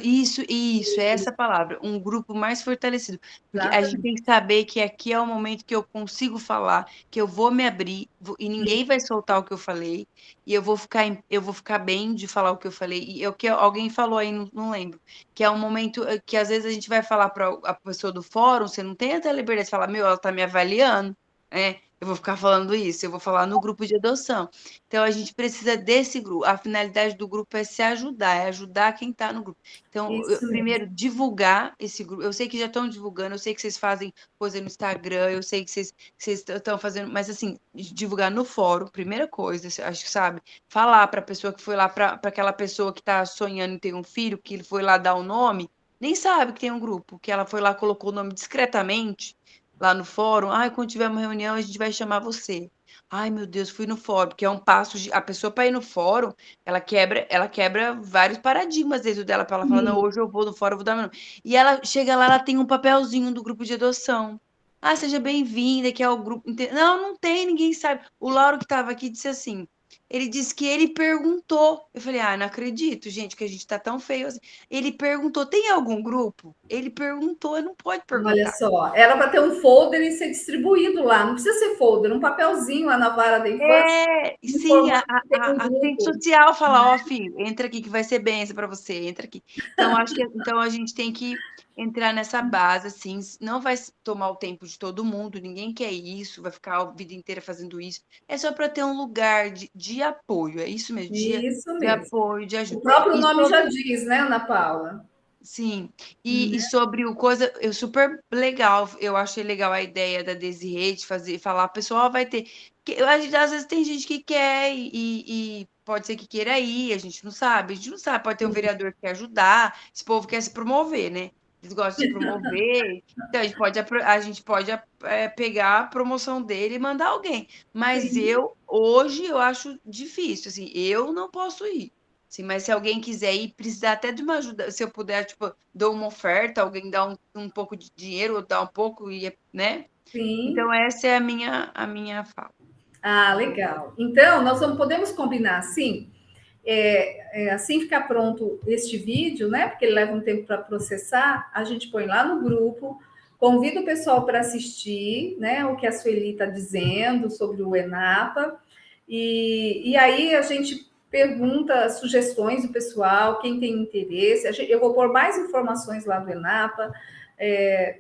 Isso, é essa palavra, um grupo mais fortalecido, porque a gente Exatamente. tem que saber que aqui é o momento que eu consigo falar, que eu vou me abrir, e ninguém vai soltar o que eu falei, e eu vou ficar bem de falar o que eu falei, e o que alguém falou aí, não lembro, que é um momento que às vezes a gente vai falar para a pessoa do fórum, você não tem até a liberdade de falar, meu, ela tá me avaliando, né? Eu vou ficar falando isso, eu vou falar no grupo de adoção. Então, a gente precisa desse grupo. A finalidade do grupo é se ajudar, é ajudar quem está no grupo. Então, Isso mesmo. primeiro, divulgar esse grupo. Eu sei que já estão divulgando, eu sei que vocês fazem coisa no Instagram, eu sei que vocês estão fazendo, mas assim, divulgar no fórum, primeira coisa, acho que sabe, falar para a pessoa que foi lá, para aquela pessoa que está sonhando em ter um filho, que ele foi lá dar o nome, nem sabe que tem um grupo, que ela foi lá, colocou o nome discretamente lá no fórum. Ai, quando tiver uma reunião, a gente vai chamar você. Ai, meu Deus, fui no fórum, porque é um passo a pessoa para ir no fórum, ela quebra vários paradigmas dentro dela para ela falar, não, Sim. hoje eu vou no fórum, eu vou dar meu nome. E ela chega lá, ela tem um papelzinho do grupo de adoção. Ah, seja bem-vinda, que é o grupo. Não, não tem, ninguém sabe. O Lauro que estava aqui disse assim. Ele disse que ele perguntou. Eu falei, não acredito, gente, que a gente tá tão feio assim. Ele perguntou, tem algum grupo? Ele perguntou, não pode Olha perguntar. só, era para ter um folder e ser distribuído lá. Não precisa ser folder, um papelzinho lá na vara da infância, Sim, a, informando que tem a, um a assistente grupo. social fala, ó, filho, entra aqui que vai ser benção para você, entra aqui. Então, acho que então a gente tem que entrar nessa base, assim, não vai tomar o tempo de todo mundo, ninguém quer isso, vai ficar a vida inteira fazendo isso. É só para ter um lugar de apoio, é isso mesmo, de, Isso de mesmo. apoio, de O ajuda. próprio E nome já sobre diz, né, Ana Paula? Sim, e sobre o coisa, eu super legal, eu achei legal a ideia da Desirê de falar, pessoal, vai ter. Às vezes tem gente que quer e pode ser que queira ir, a gente não sabe, pode ter um vereador que quer ajudar, esse povo quer se promover, né? Eles gostam de se promover, então a gente pode pegar a promoção dele e mandar alguém. Mas Sim. hoje, eu acho difícil, assim, eu não posso ir. Sim, mas se alguém quiser ir, precisar até de uma ajuda, se eu puder, tipo, dou uma oferta, alguém dá um pouco de dinheiro, ou dá um pouco, né? Sim. Então, essa é a minha fala. Ah, legal. Então, nós podemos combinar assim, assim ficar pronto este vídeo, né? Porque ele leva um tempo para processar, a gente põe lá no grupo, convida o pessoal para assistir, né? O que a Sueli está dizendo sobre o ENAPA, e aí a gente pergunta sugestões do pessoal, quem tem interesse. Eu vou pôr mais informações lá do ENAPA,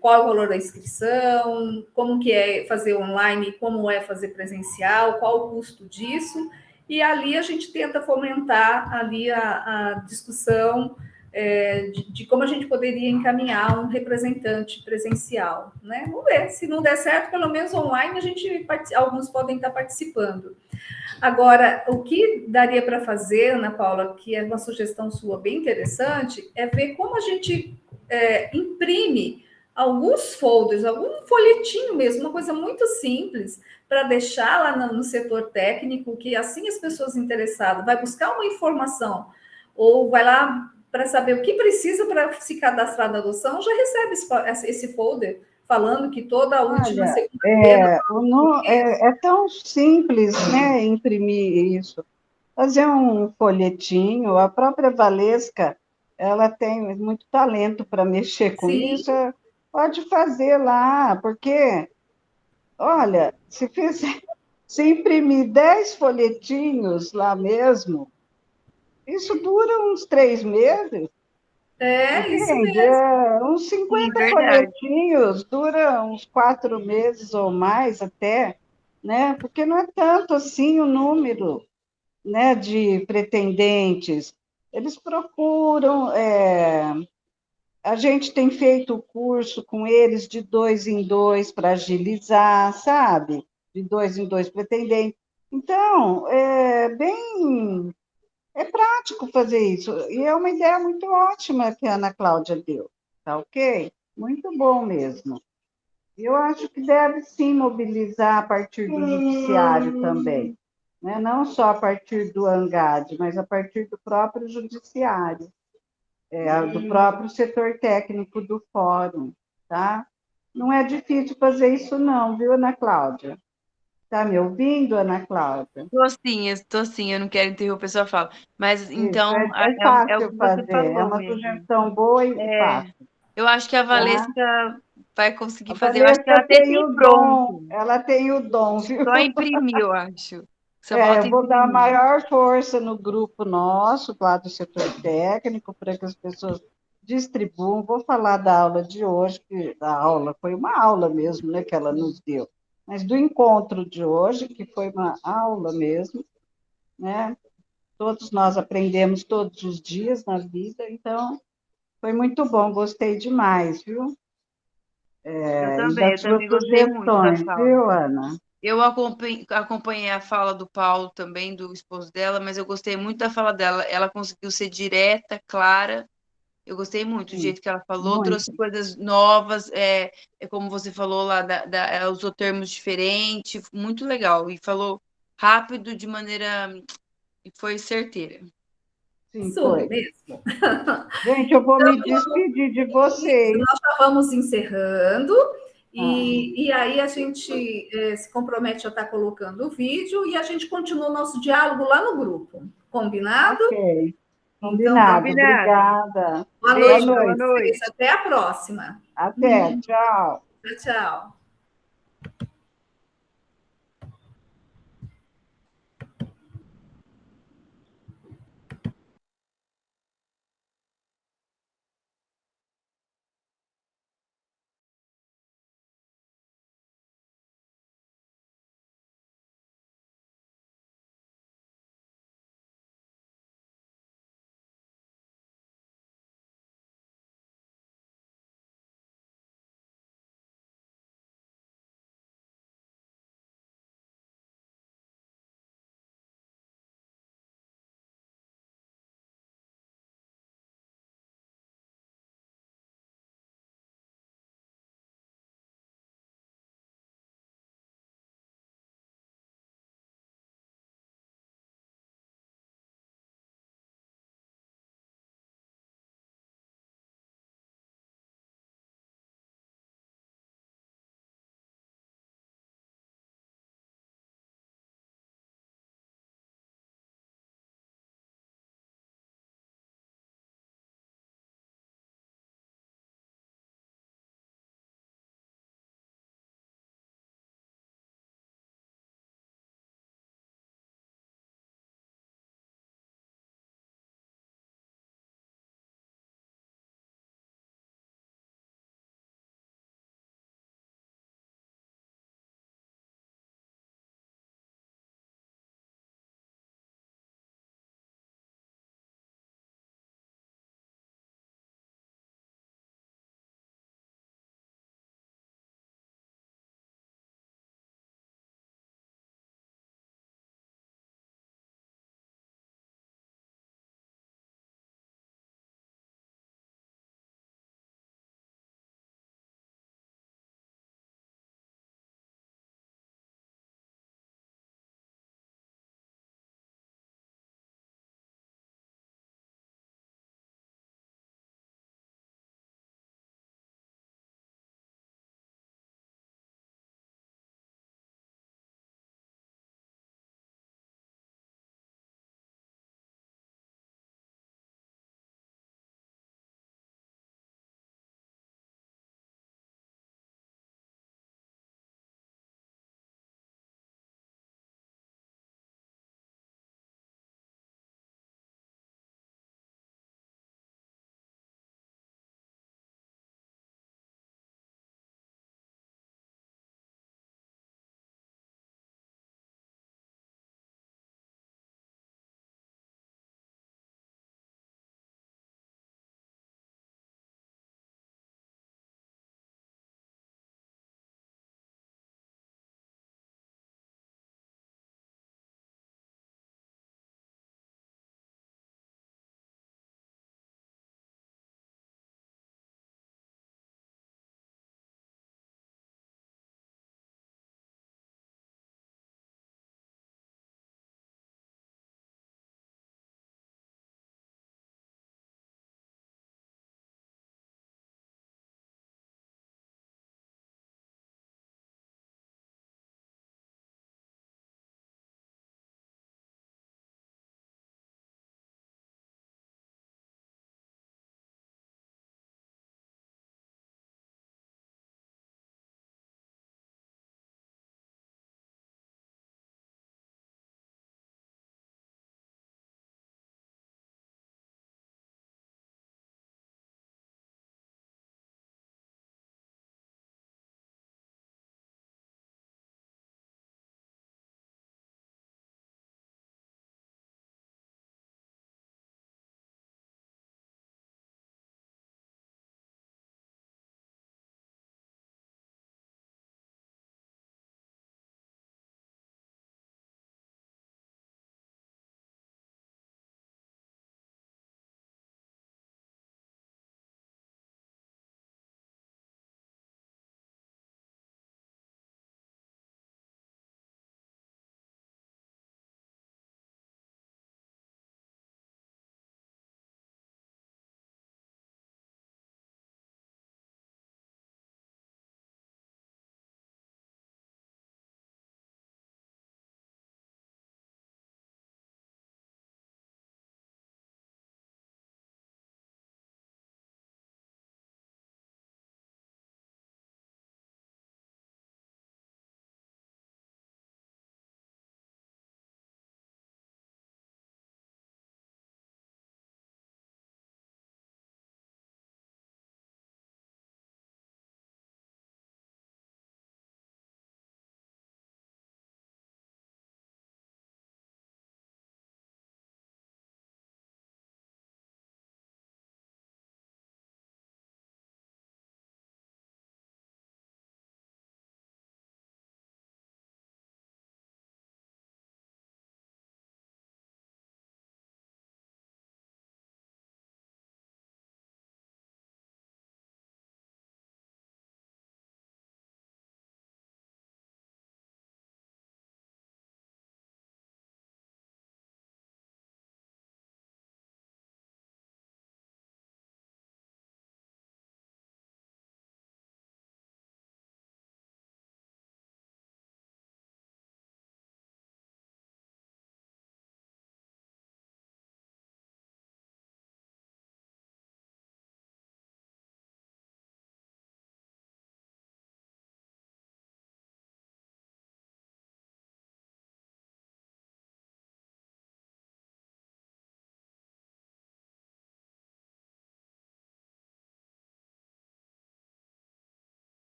qual é o valor da inscrição, como que é fazer online, como é fazer presencial, qual o custo disso, e ali a gente tenta fomentar ali a discussão de como a gente poderia encaminhar um representante presencial, né? Vamos ver, se não der certo, pelo menos online alguns podem estar participando. Agora, o que daria para fazer, Ana Paula, que é uma sugestão sua bem interessante, é ver como a gente imprime alguns folders, algum folhetinho mesmo, uma coisa muito simples, para deixar lá no setor técnico, que assim as pessoas interessadas vai buscar uma informação ou vai lá para saber o que precisa para se cadastrar na adoção, já recebe esse folder falando que toda a última Olha, segunda-feira. é tão simples, né, imprimir isso. Fazer um folhetinho, a própria Valesca, ela tem muito talento para mexer com Sim, isso, pode fazer lá, porque, olha, se imprimir 10 folhetinhos lá mesmo, isso dura uns 3 meses. isso Entende? mesmo. Uns Sim, 50 verdade. folhetinhos, dura uns 4 meses ou mais até, né? Porque não é tanto assim o número, né, de pretendentes. Eles procuram, a gente tem feito o curso com eles de 2 em 2 para agilizar, sabe? De 2 em 2 pretendentes. Então, é prático fazer isso. E é uma ideia muito ótima que a Ana Cláudia deu, tá ok? Muito bom mesmo. Eu acho que deve sim mobilizar a partir do judiciário também, né? Não só a partir do ANGAD, mas a partir do próprio judiciário, do próprio setor técnico do fórum, tá? Não é difícil fazer isso não, viu, Ana Cláudia? Tá me ouvindo, Ana Cláudia? Tô sim, eu não quero interromper sua fala. Mas Isso, então, é é o fácil que você fazer, é falou uma mesmo. sugestão boa e É, fácil, eu acho que a tá? Valesca vai conseguir A fazer. Eu acho que ela Valesca até tem tem o dom, pronto. ela tem o dom, viu? Só imprimir, eu acho. Só falta Eu vou dar imprimir. maior força no grupo nosso, lá do setor técnico, para que as pessoas distribuam. Vou falar da aula de hoje, que a aula foi uma aula mesmo, né, que ela nos deu. Mas do encontro de hoje, que foi uma aula mesmo, né? Todos nós aprendemos todos os dias na vida, então foi muito bom, gostei demais, viu? E Eu das suas também gostei muito da sugestões, fala. viu, Ana? Eu acompanhei a fala do Paulo também, do esposo dela, mas eu gostei muito da fala dela. Ela conseguiu ser direta, clara. Eu gostei muito do Sim, jeito que ela falou, trouxe muito. coisas novas, como você falou lá, ela usou termos diferentes, muito legal. E falou rápido, de maneira. E foi certeira. Sim, Isso foi. mesmo. Gente, eu vou me despedir de Isso, vocês. nós já vamos encerrando, Ah, e aí a gente se compromete a estar colocando o vídeo e a gente continua o nosso diálogo lá no grupo. Combinado? ok. Então, Combinado. Combinado. Obrigada. boa Boa noite Beijo, para boa noite. vocês. noite. Até a próxima. Até. Tchau. Tchau, tchau.